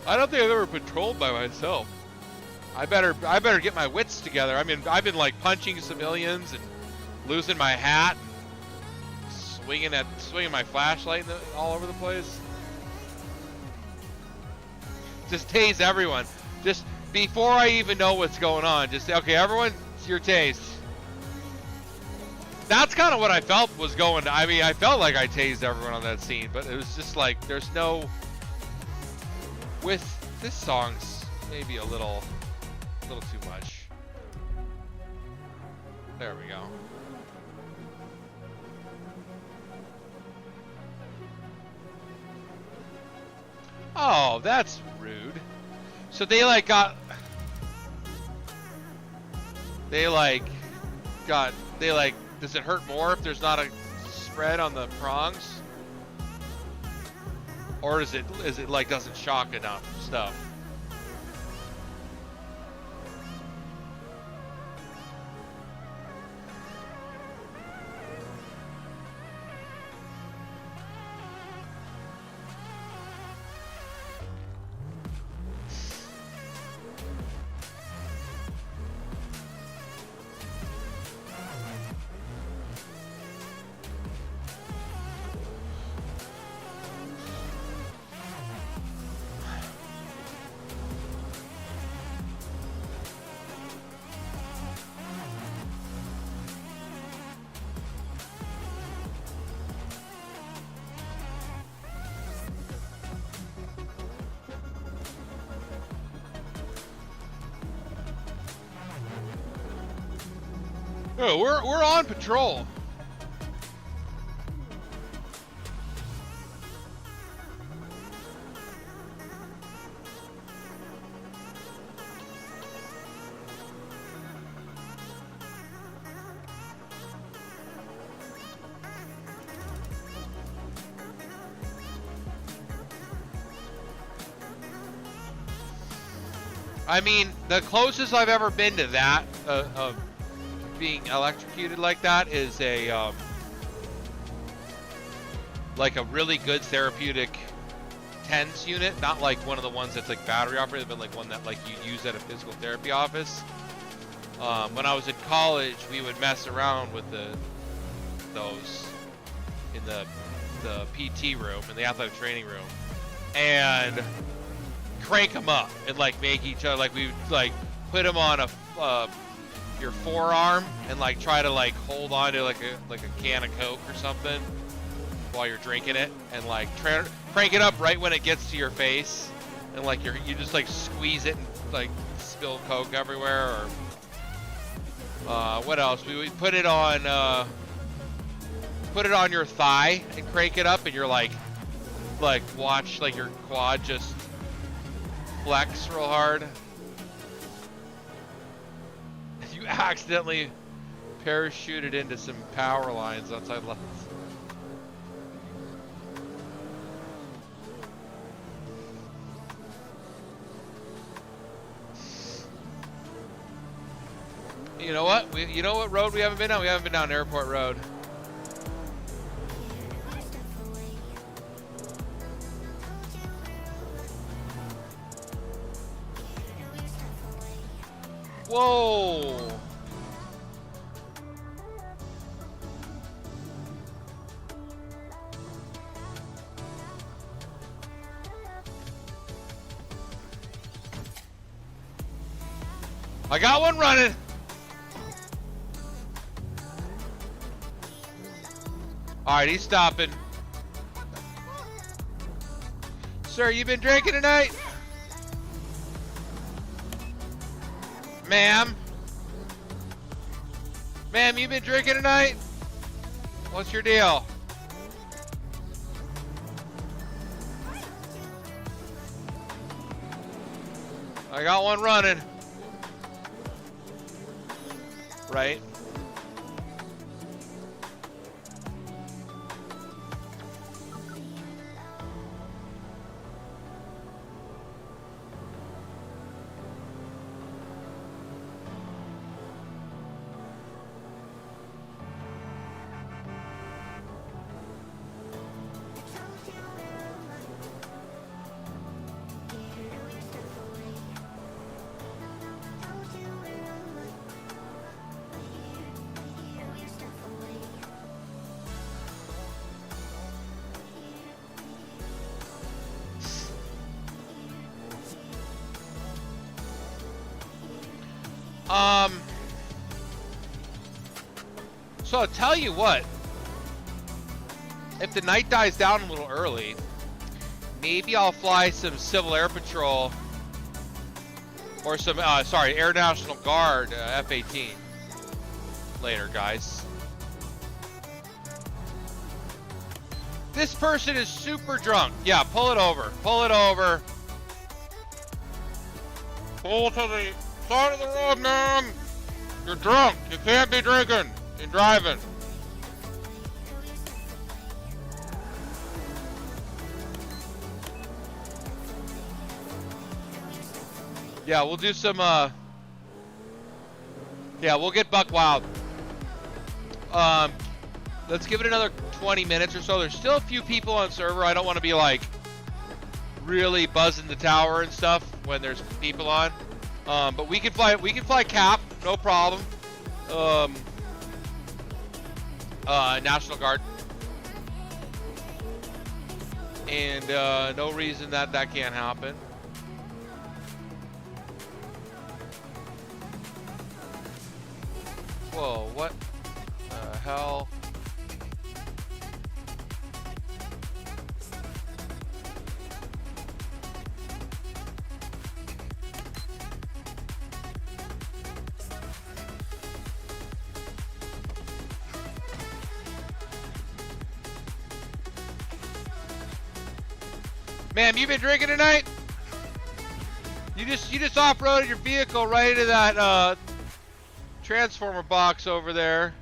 I don't think I've ever patrolled by myself. I better get my wits together. I mean, I've been punching civilians and losing my hat, and swinging my flashlight all over the place. Just tase everyone. Just before I even know what's going on, just say, okay, everyone, it's your tase. That's kind of what I felt was going. I mean, I felt like I tased everyone on that scene, but it was just like there's no. With this song's maybe a little too much. There we go. Oh, that's rude. So they like got. They like. Does it hurt more if there's not a spread on the prongs? Or is it like doesn't shock enough stuff? Oh, we're on patrol. I mean, the closest I've ever been to that of being electrocuted like that is a like a really good therapeutic TENS unit, not like one of the ones that's like battery operated, but like one that like you use at a physical therapy office. When I was in college, we would mess around with those in the PT room, in the athletic training room, and crank them up and like make each other, like we would like put them on your forearm and like try to like hold on to like a can of Coke or something while you're drinking it, and like crank it up right when it gets to your face, and like you just like squeeze it and like spill Coke everywhere. Or what else? We would put it on your thigh and crank it up, and you're like watch like your quad just flex real hard. You accidentally parachuted into some power lines outside left. You know what? You know what road we haven't been on? We haven't been down Airport Road. Whoa! I got one running. All right, he's stopping. Sir, you been drinking tonight? Ma'am? Ma'am, you been drinking tonight? What's your deal? I got one running. Right? So I'll tell you what. If the night dies down a little early, maybe I'll fly some Civil Air Patrol or some, Air National Guard F-18 later, guys. This person is super drunk. Yeah, pull it over. Pull it over. Pull to the side of the road, man. You're drunk. You can't be drinking and driving. Yeah, we'll do some, yeah, we'll get buck wild. Let's give it another 20 minutes or so. There's still a few people on server. I don't want to be, like, really buzzing the tower and stuff when there's people on. But we can fly cap, no problem. National Guard. And, no reason that can't happen. Whoa, what the hell? Ma'am, you been drinking tonight? You just off-roaded your vehicle right into that transformer box over there,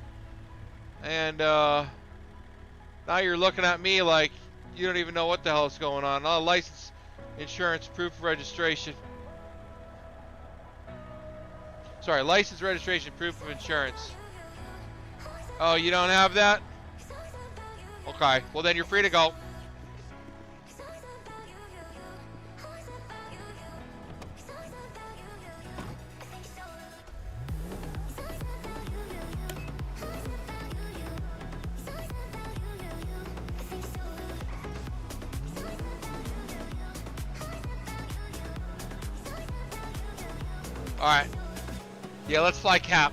and now you're looking at me like you don't even know what the hell is going on. License, insurance, proof of registration. Sorry, license, registration, proof of insurance. Oh, you don't have that? Okay, well then you're free to go. Alright. Yeah, let's fly cap.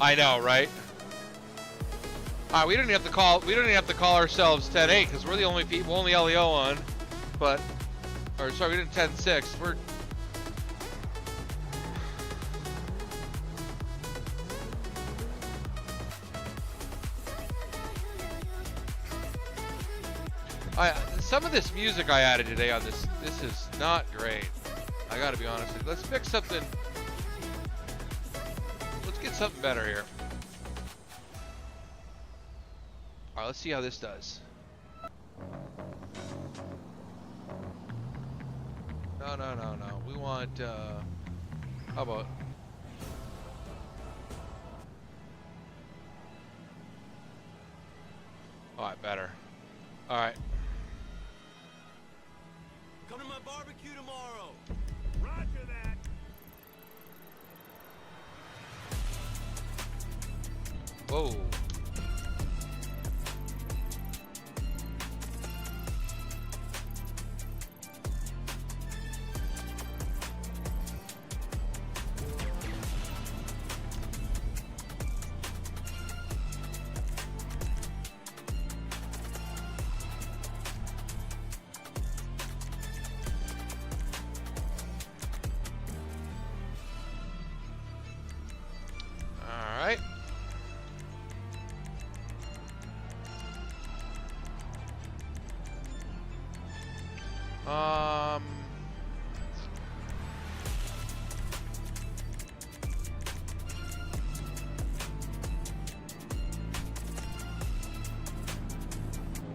I know, right? Alright, we don't even have to call ourselves 10-8 because we're the only people, only LEO on. But, or sorry, we didn't 10-6. We're some of this music I added today on this is not great. I gotta be honest with you. Let's pick something. Let's get something better here. Alright, let's see how this does. No. We want, how about... Alright, better. Alright. Come to my barbecue tomorrow. Roger that. Whoa.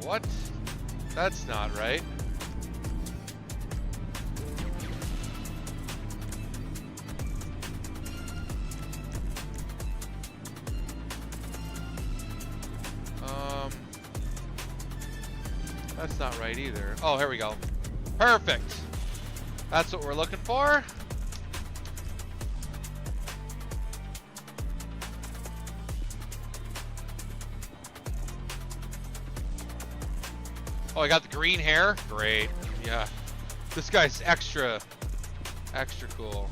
What? That's not right. That's not right either. Oh, here we go. Perfect. That's what we're looking for. Oh, I got the green hair? Great. Yeah. This guy's extra cool.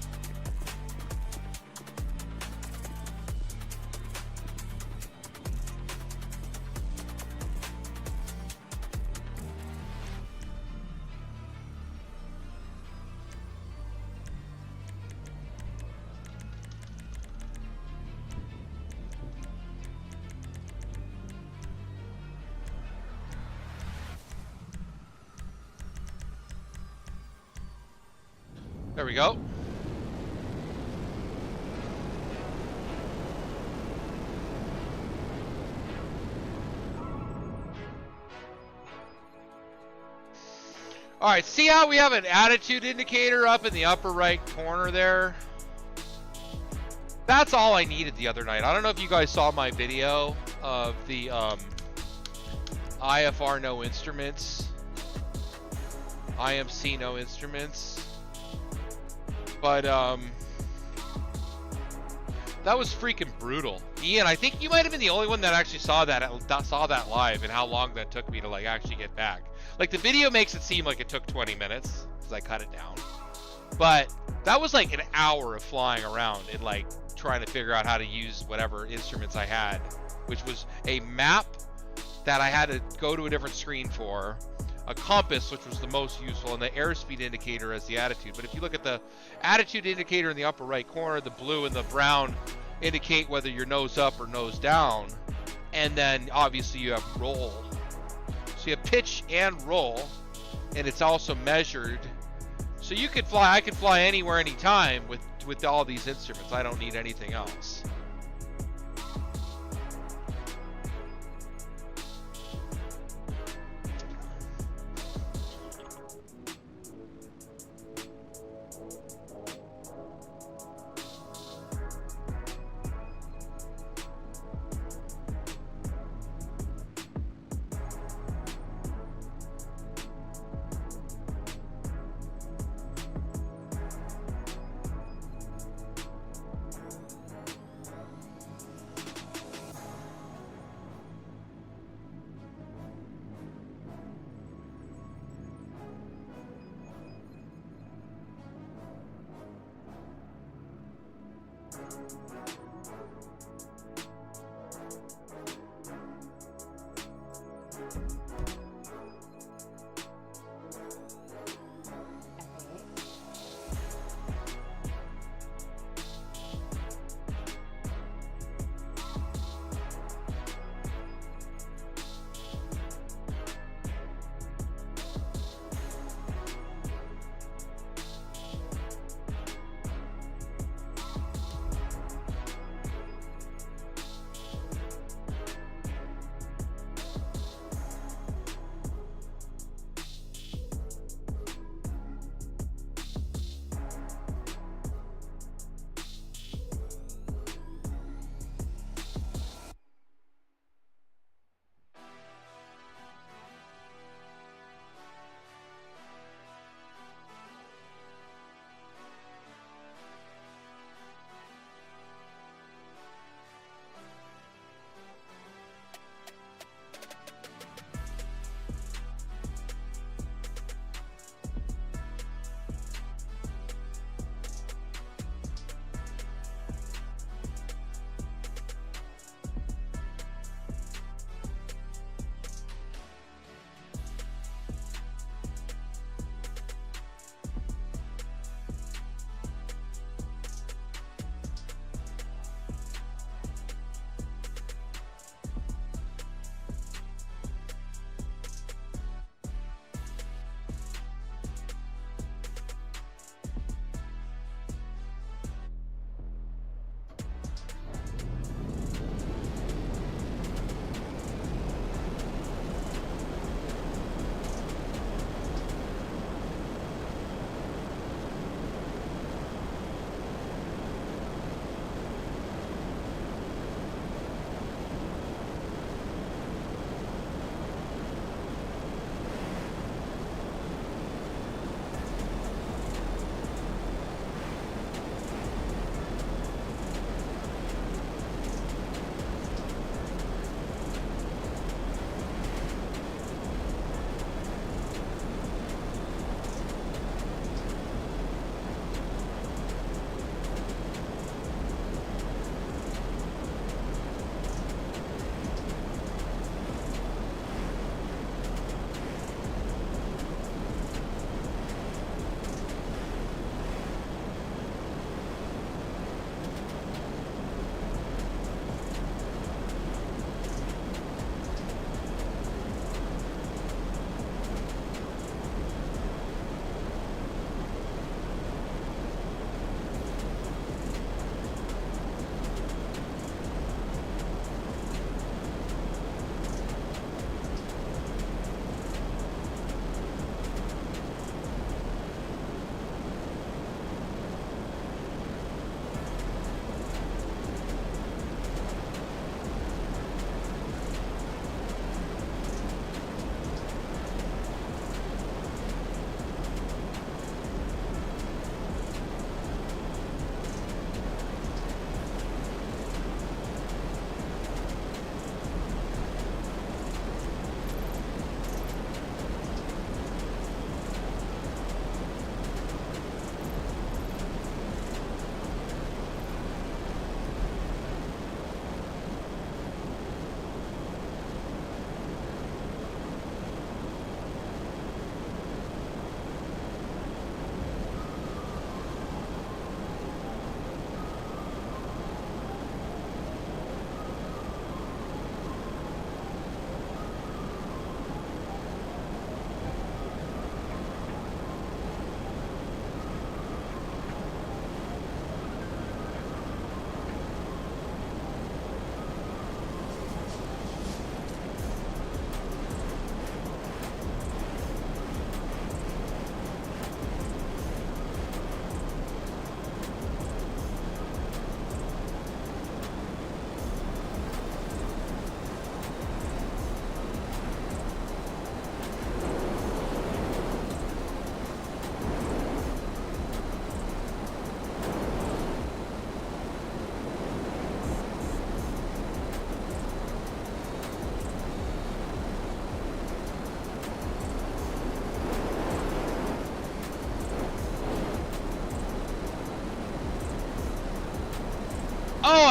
There we go. All right, see how we have an attitude indicator up in the upper right corner there? That's all I needed the other night. I don't know if you guys saw my video of the IFR no instruments, IMC no instruments, but that was freaking brutal. Ian, I think you might have been the only one that actually saw that live, and how long that took me to like actually get back. Like the video makes it seem like it took 20 minutes because I cut it down, but that was like an hour of flying around and like trying to figure out how to use whatever instruments I had, which was a map that I had to go to a different screen for, a compass, which was the most useful, and the airspeed indicator as the attitude. But if you look at the attitude indicator in the upper right corner, the blue and the brown indicate whether you're nose up or nose down, and then obviously you have roll. So you have pitch and roll, and it's also measured. So you could fly, I could fly anywhere, anytime with all these instruments. I don't need anything else.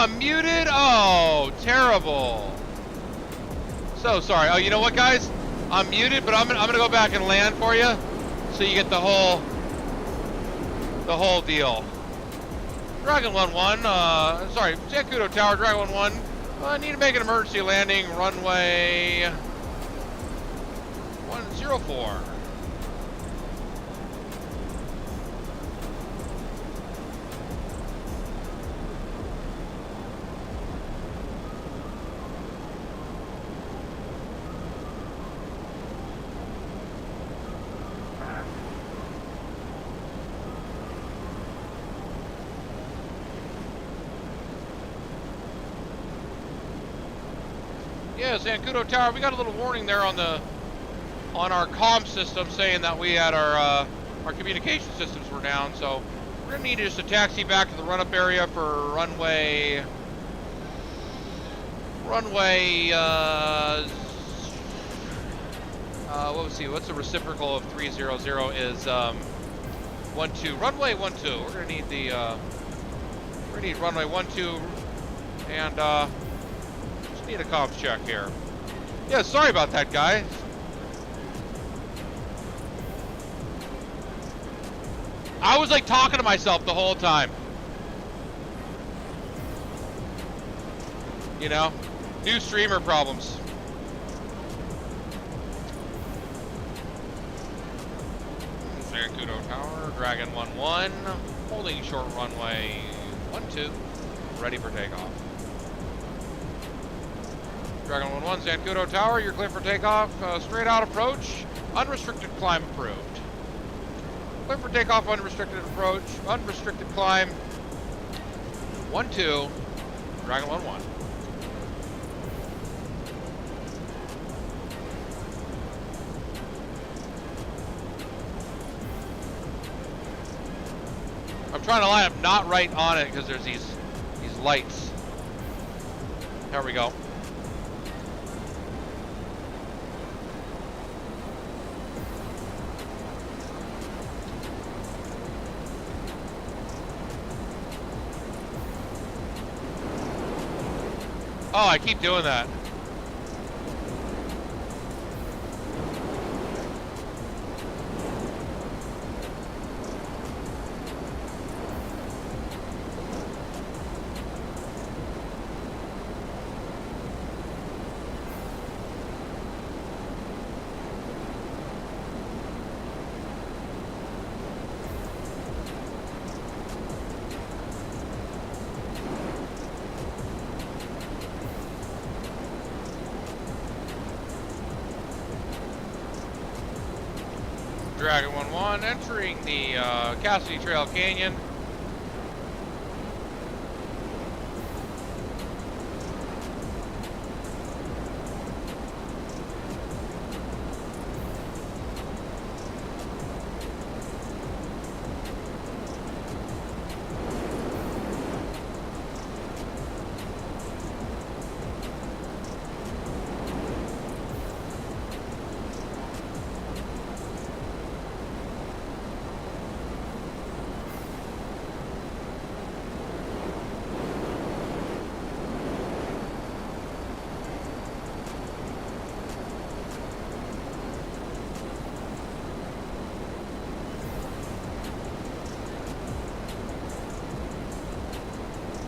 I'm muted? Oh, terrible. So sorry. Oh, you know what, guys? I'm muted, but I'm gonna go back and land for you, so you get the whole deal. Dragon 1-1, sorry, Zancudo Tower, Dragon 1-1. I need to make an emergency landing, runway 104. Yeah, Zancudo Tower, we got a little warning there on our comm system saying that we had our communication systems were down, so we're gonna need just a taxi back to the run-up area for runway what's the reciprocal of 300 is 12, runway 12. We're gonna need runway 12 and just need a comms check here. Yeah, sorry about that, guys. I was like talking to myself the whole time. You know, new streamer problems. Zancudo Tower, Dragon 1-1, holding short runway 12, ready for takeoff. Dragon 1-1, Zancudo Tower, you're clear for takeoff. Straight out approach, unrestricted climb approved. Clear for takeoff, unrestricted approach, unrestricted climb. 12, Dragon 1-1. I'm trying to line up not right on it because there's these lights. There we go. Oh, I keep doing that. Dragon 1-1 entering the Cassidy Trail Canyon.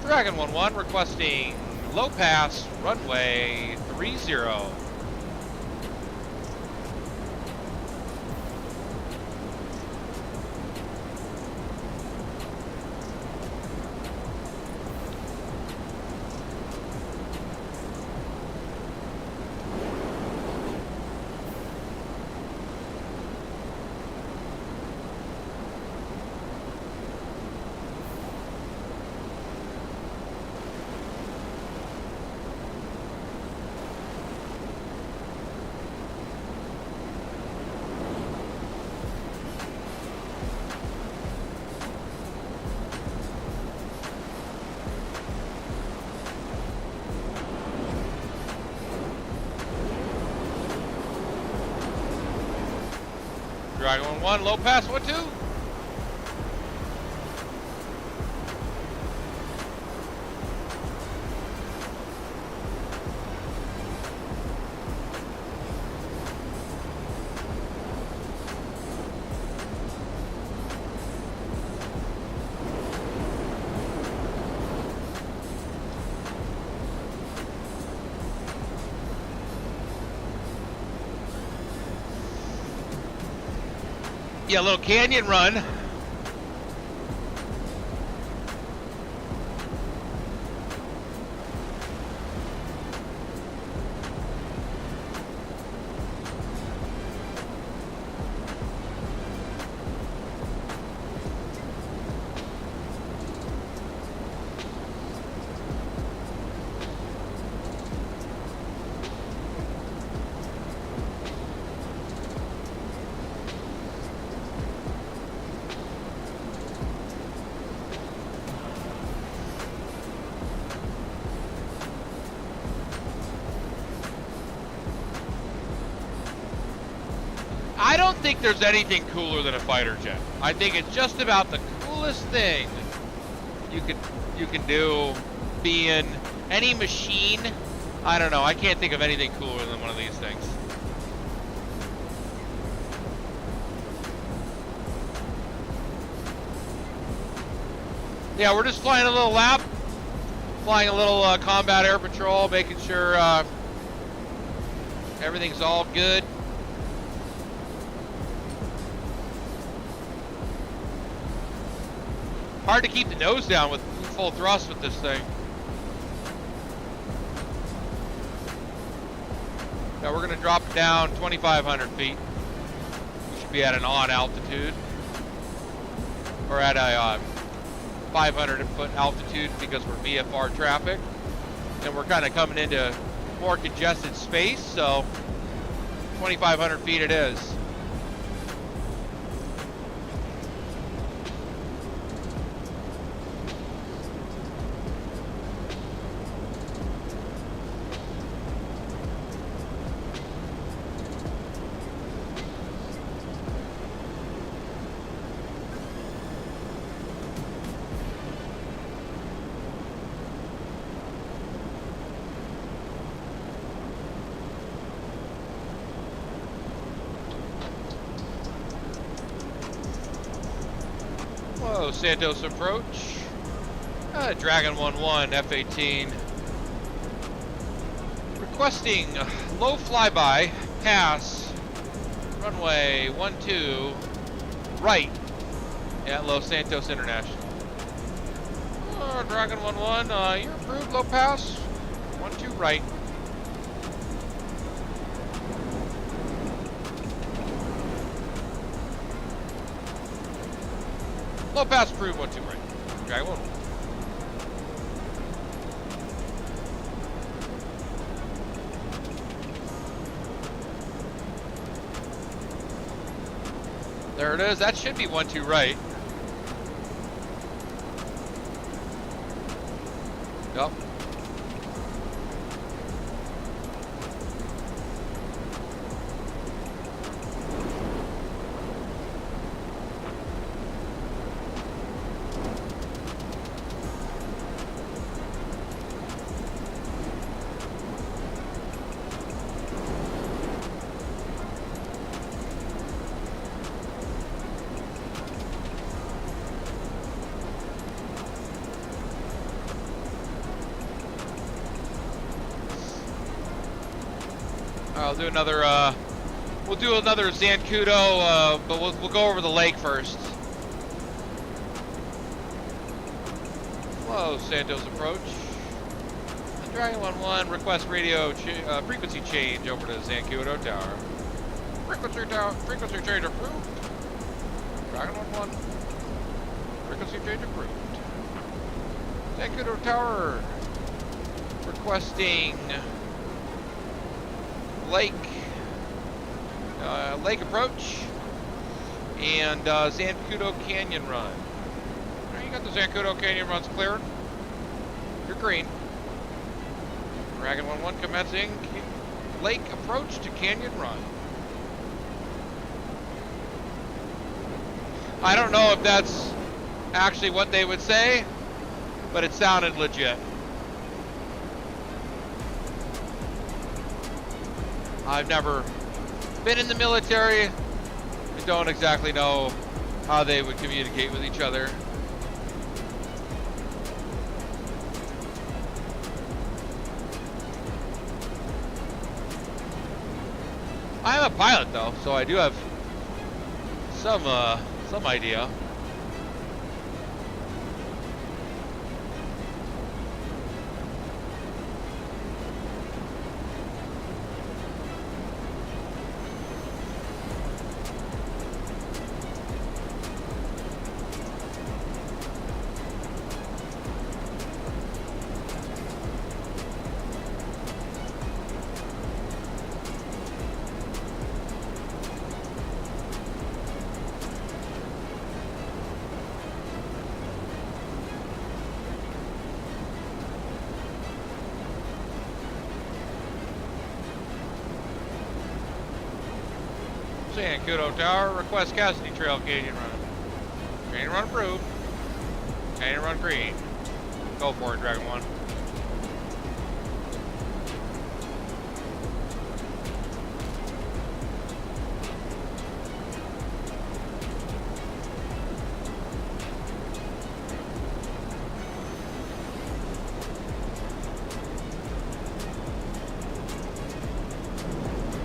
Dragon 1-1 requesting low pass runway 30. Dragon 1-1, low pass 1-2. Yeah, a little canyon run. I don't think there's anything cooler than a fighter jet. I think it's just about the coolest thing you can do. Being any machine. I don't know. I can't think of anything cooler than one of these things. Yeah, we're just flying a little lap, flying a little combat air patrol, making sure everything's all good. Hard to keep the nose down with full thrust with this thing. Now we're going to drop it down 2,500 feet. We should be at an odd altitude. Or at a 500 foot altitude because we're VFR traffic. And we're kind of coming into more congested space, so 2,500 feet it is. Los Santos approach. Dragon 1-1 F-18. Requesting low flyby, pass, runway 12, right at Los Santos International. Dragon 1-1, you're approved, low pass, 12 right. Low pass approved, 12 right. Dragon 1-1. There it is. That should be 12 right. Yep. I'll do another, we'll do another Zancudo, but we'll go over the lake first. Los Santos approach. Dragon 1-1, request radio frequency change over to Zancudo Tower. Frequency change approved. Dragon 1-1, frequency change approved. Zancudo Tower, requesting lake approach and Zancudo Canyon run. You got the Zancudo Canyon runs cleared. You're green. Dragon 1-1 commencing lake approach to Canyon run. I don't know if that's actually what they would say, but it sounded legit. I've never been in the military. I don't exactly know how they would communicate with each other. I'm a pilot though, so I do have some idea. San Kudo Tower, request Cassidy Trail Canyon Run. Canyon Run approved. Canyon Run green. Go for it, Dragon One.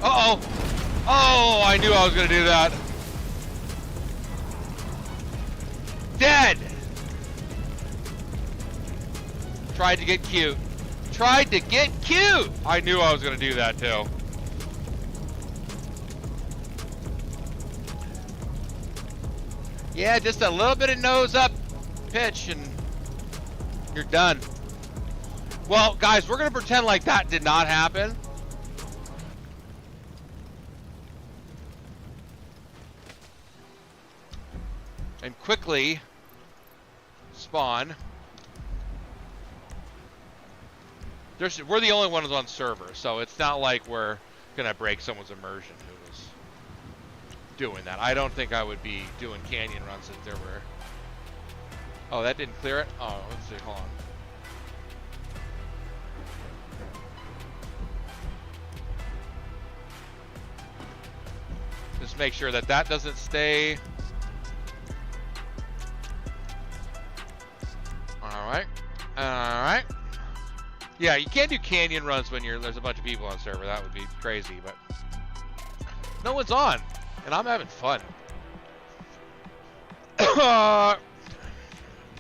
Uh-oh! Oh, I knew I was gonna do that. Dead! Tried to get cute. Tried to get cute! I knew I was gonna do that too. Yeah, just a little bit of nose up pitch and you're done. Well, guys, we're gonna pretend like that did not happen. And quickly spawn. We're the only ones on server, so it's not like we're gonna break someone's immersion who was doing that. I don't think I would be doing canyon runs if there were. Oh, that didn't clear it? Oh, let's see, hold on. Just make sure that that doesn't stay. Alright. Alright. Yeah, you can't do canyon runs when there's a bunch of people on server. That would be crazy, but no one's on, and I'm having fun.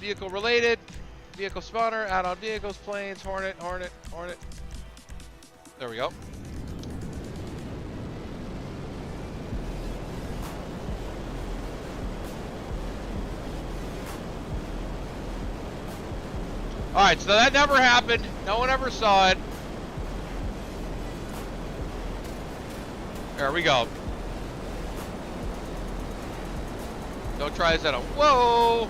Vehicle related, vehicle spawner, add-on vehicles, planes, Hornet. There we go. Alright, so that never happened. No one ever saw it. There we go. Don't try this at a whoa!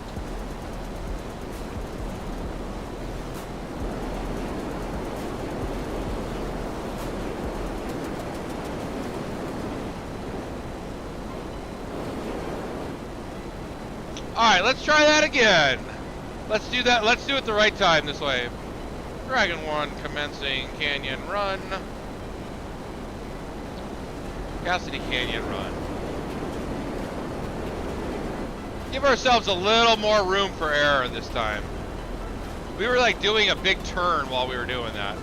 Alright, let's try that again. Let's do that. Let's do it the right time this way. Dragon 1 commencing canyon run. Cassidy Canyon Run. Give ourselves a little more room for error this time. We were like doing a big turn while we were doing that.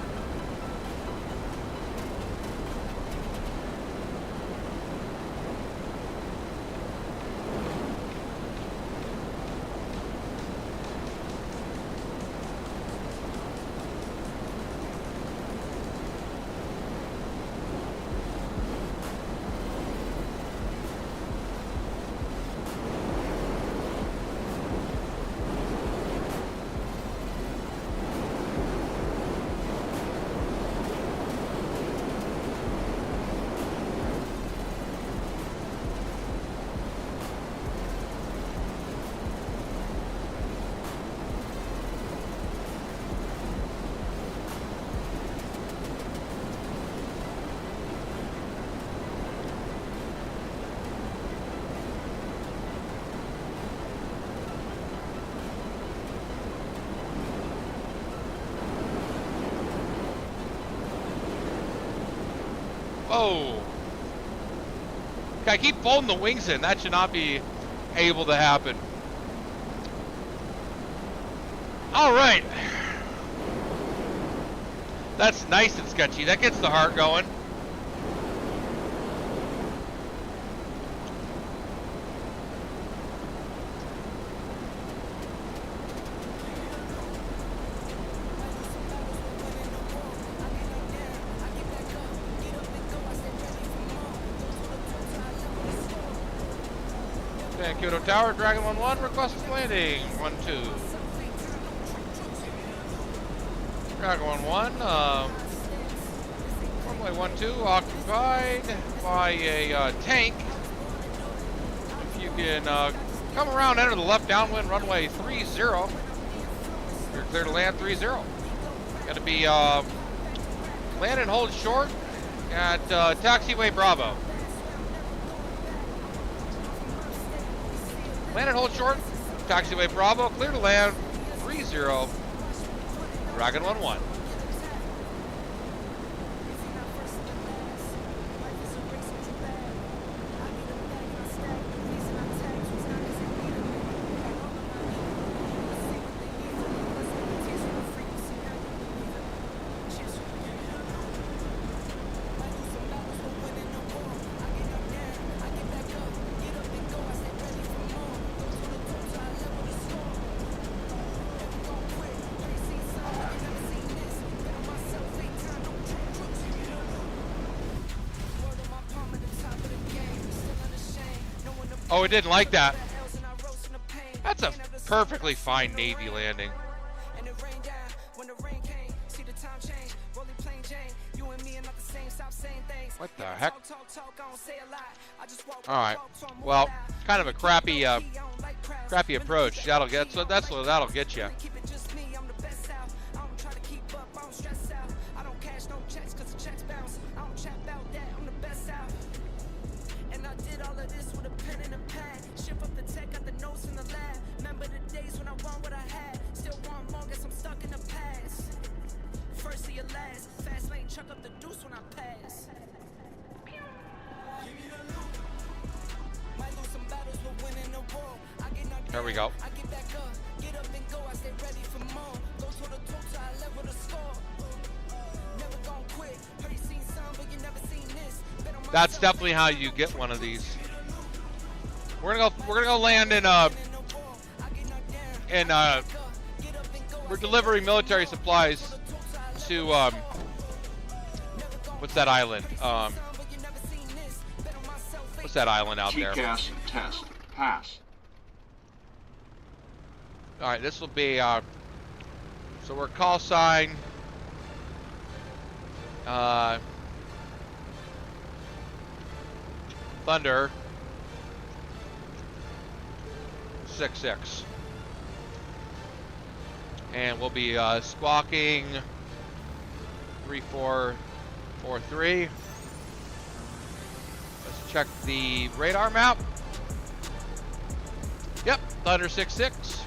Oh. Okay, I keep folding the wings in. That should not be able to happen. All right. That's nice and sketchy. That gets the heart going. Zancudo Tower, Dragon 1-1, request landing. 1-2. Dragon 1-1, runway 1-2, occupied by a tank. If you can come around, enter the left downwind, runway 30. You're clear to land 30. Gonna be land and hold short at taxiway Bravo. Land and hold short, taxiway Bravo, clear to land 30, Dragon 1-1. Oh, it didn't like that. That's a perfectly fine Navy landing. What the heck? All right. Well, kind of a crappy approach. That'll get you. There we go. That's definitely how you get one of these. We're gonna go land in we're delivering military supplies to what's that island? What's that island out there? TCAS test pass. All right, this will be so we're call sign Thunder 66, and we'll be squawking 3443. Let's check the radar map. Yep, Thunder 66.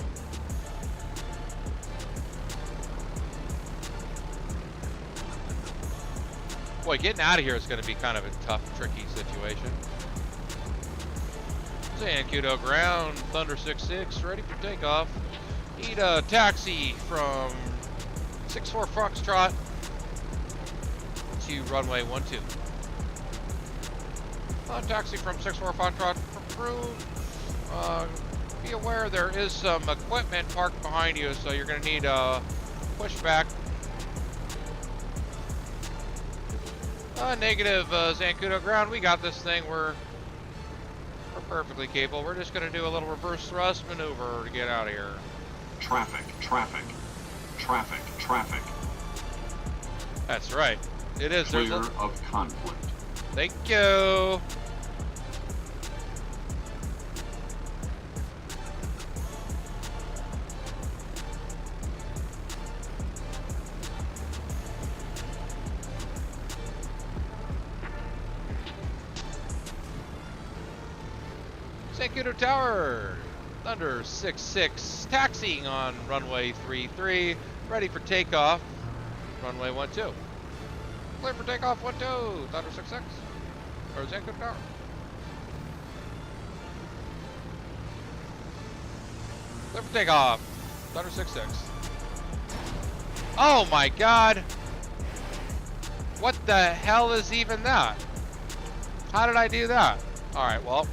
Boy, getting out of here is going to be kind of a tough, tricky situation. Zancudo ground, Thunder 66, ready for takeoff. Need a taxi from 64 Foxtrot to runway 12. Taxi from 64 Foxtrot approved. Be aware there is some equipment parked behind you, so you're going to need a pushback. Negative, Zancudo ground. We got this thing. We're perfectly capable. We're just going to do a little reverse thrust maneuver to get out of here. Traffic. That's right. It is. Clear of conflict. Thank you. Zancudo Tower, Thunder 66, taxiing on runway 33, ready for takeoff, runway 12. Clear for takeoff, 12, Thunder 66, or Zancudo Tower. Clear for takeoff, Thunder 66. Oh my God! What the hell is even that? How did I do that? Alright, well.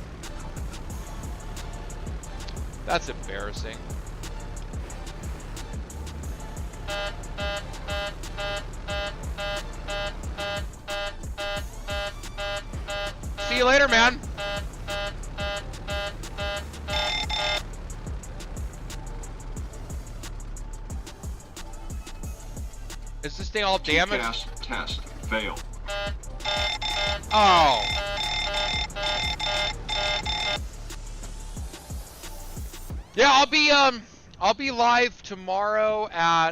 That's embarrassing. See you later, man. Is this thing all damaged? Gas test failed. Oh. Yeah, I'll be live tomorrow at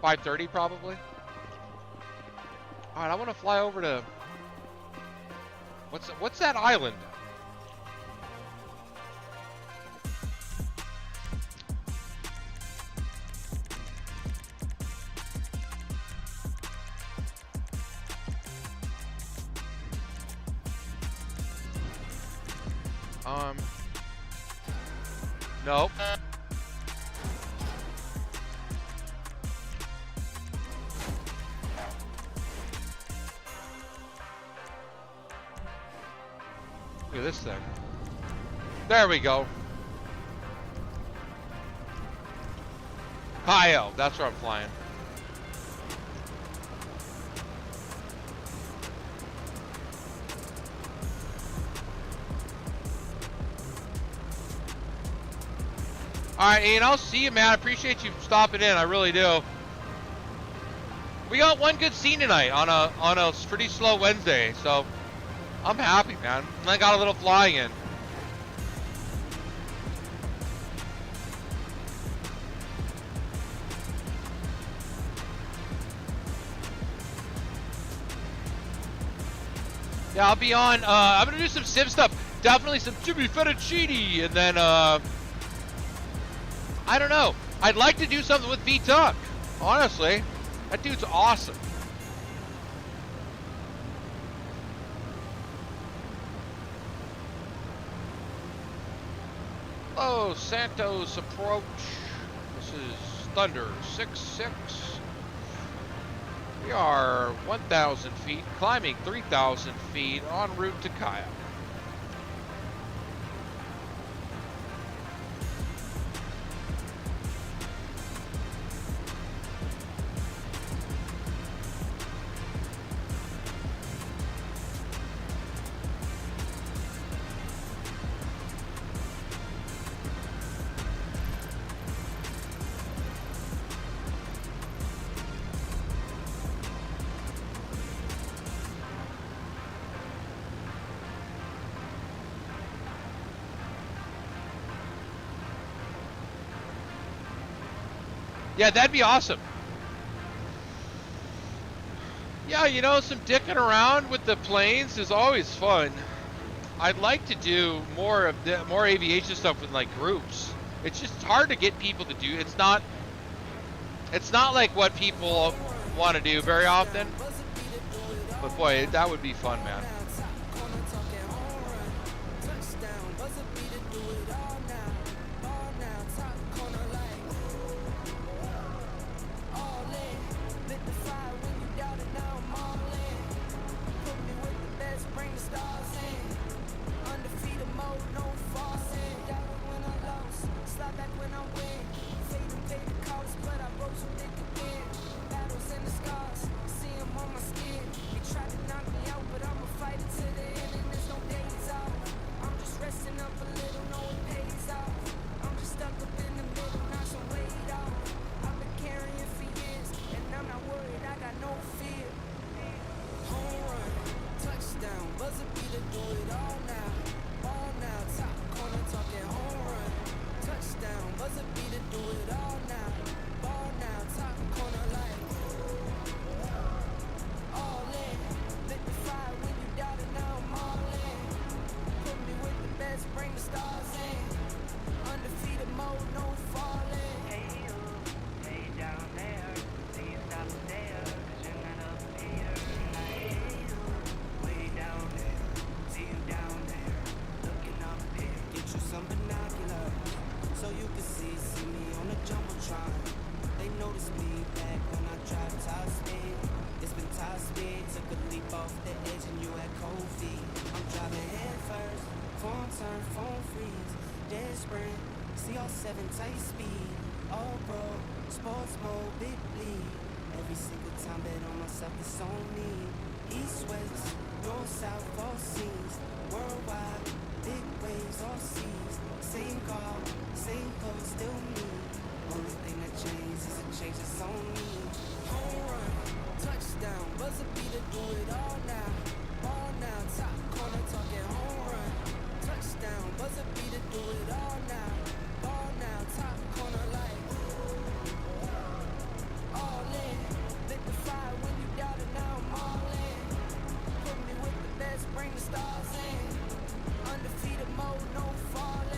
5:30 probably. All right, I want to fly over to what's that island? Nope. Look at this thing. There we go. Hi-Yo, that's where I'm flying. Alright, Ian, I'll see you, man. I appreciate you stopping in. I really do. We got one good scene tonight on a pretty slow Wednesday, so I'm happy, man. And I got a little flying in. Yeah, I'll be on. I'm gonna do some Civ stuff. Definitely some Jimmy Fettuccine, and then I don't know. I'd like to do something with V-Tuck. Honestly, that dude's awesome. Los Santos approach. This is Thunder 6-6. We are 1,000 feet, climbing 3,000 feet en route to Kaya. Yeah, that'd be awesome. Yeah, you know, some dicking around with the planes is always fun. I'd like to do more aviation stuff with like groups. It's just hard to get people to do. It's not like what people want to do very often. But boy, that would be fun, man. Same car, same clothes, still me. Only thing that changed is changes on me. Home run, touchdown, buzzer beater, do it all now. Ball now, top corner talking home run. Touchdown, buzzer beater, do it all now. Ball now, top corner like all in. Lit the fire when you doubt it, now I'm all in. Put me with the best, bring the stars in. Undefeated mode, no falling.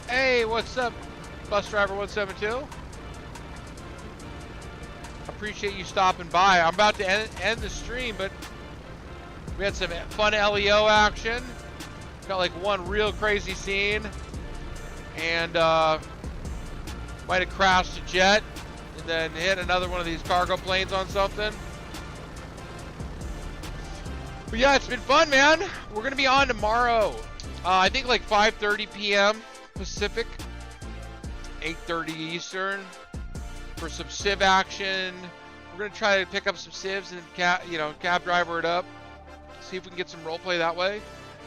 Hey, what's up, Bus Driver 172? Appreciate you stopping by. I'm about to end the stream, but we had some fun LEO action. Got like one real crazy scene, and might have crashed a jet and then hit another one of these cargo planes on something. But yeah, it's been fun, man. We're gonna be on tomorrow. I think like 5:30 p.m. Pacific, 8:30 Eastern, for some civ action. We're gonna try to pick up some civs and cab driver it up, see if we can get some roleplay that way.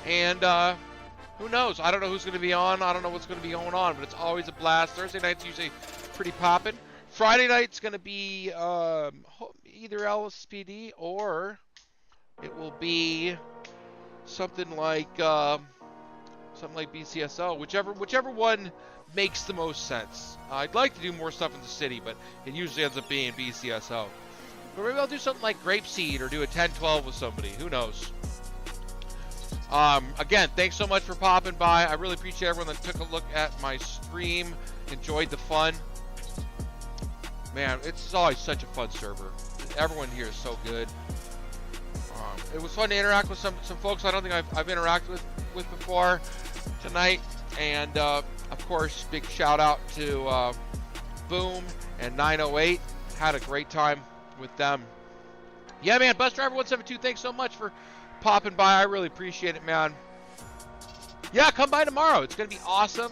And who knows? I don't know who's gonna be on. I don't know what's gonna be going on, but it's always a blast. Thursday night's usually pretty poppin'. Friday night's gonna be either LSPD or it will be something like BCSO, whichever one makes the most sense. I'd like to do more stuff in the city, but it usually ends up being BCSO. But maybe I'll do something like Grapeseed or do a 10-12 with somebody. Who knows? Again, thanks so much for popping by. I really appreciate everyone that took a look at my stream, enjoyed the fun. Man, it's always such a fun server. Everyone here is so good. It was fun to interact with some folks I don't think I've interacted with before tonight. And of course, big shout out to Boom and 908. Had a great time with them. Yeah, man, Bus Driver 172, thanks so much for popping by. I really appreciate it, man. Yeah, come by tomorrow. It's gonna be awesome.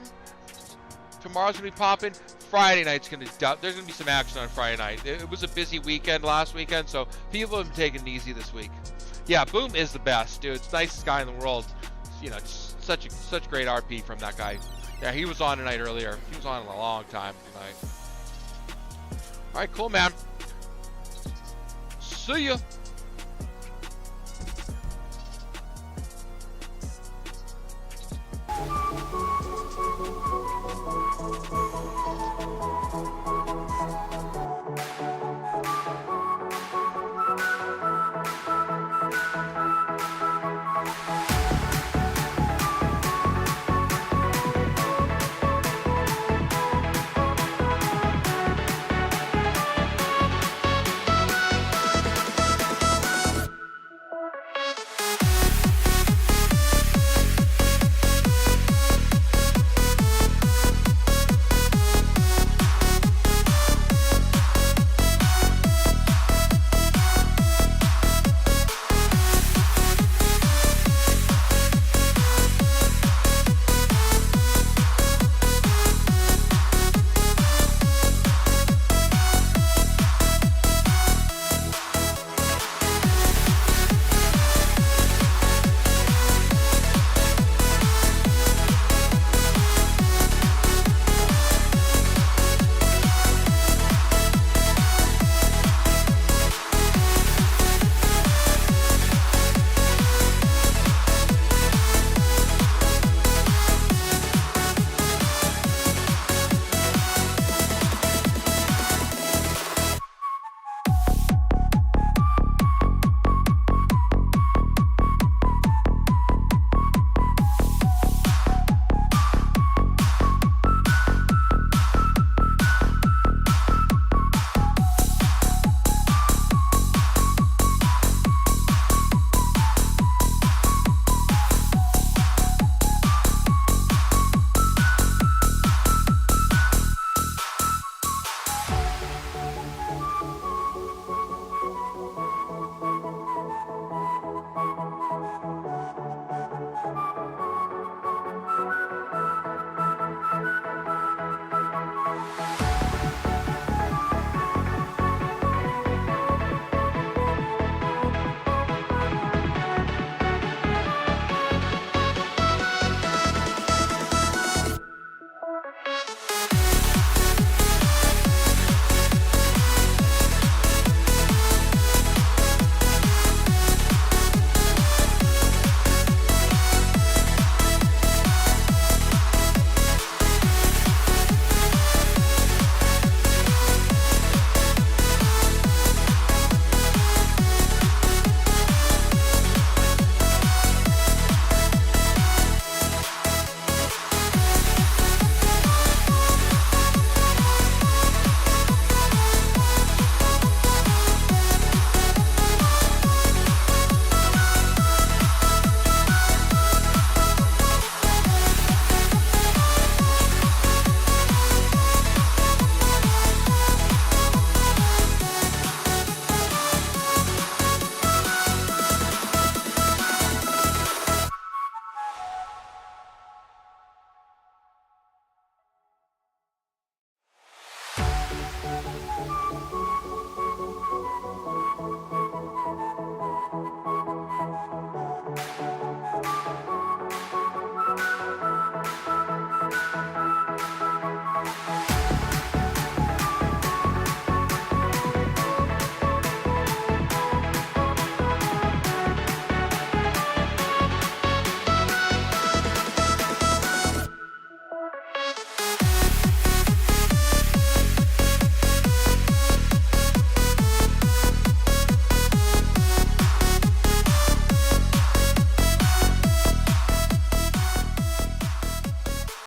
Tomorrow's gonna be popping. Friday night's gonna there's gonna be some action on Friday night. It was a busy weekend last weekend, so people have been taking it easy this week. Yeah, Boom is the best, dude. It's the nicest guy in the world. You know, just such great RP from that guy. Yeah, he was on tonight earlier. He was on in a long time tonight. All right, cool, man. See ya.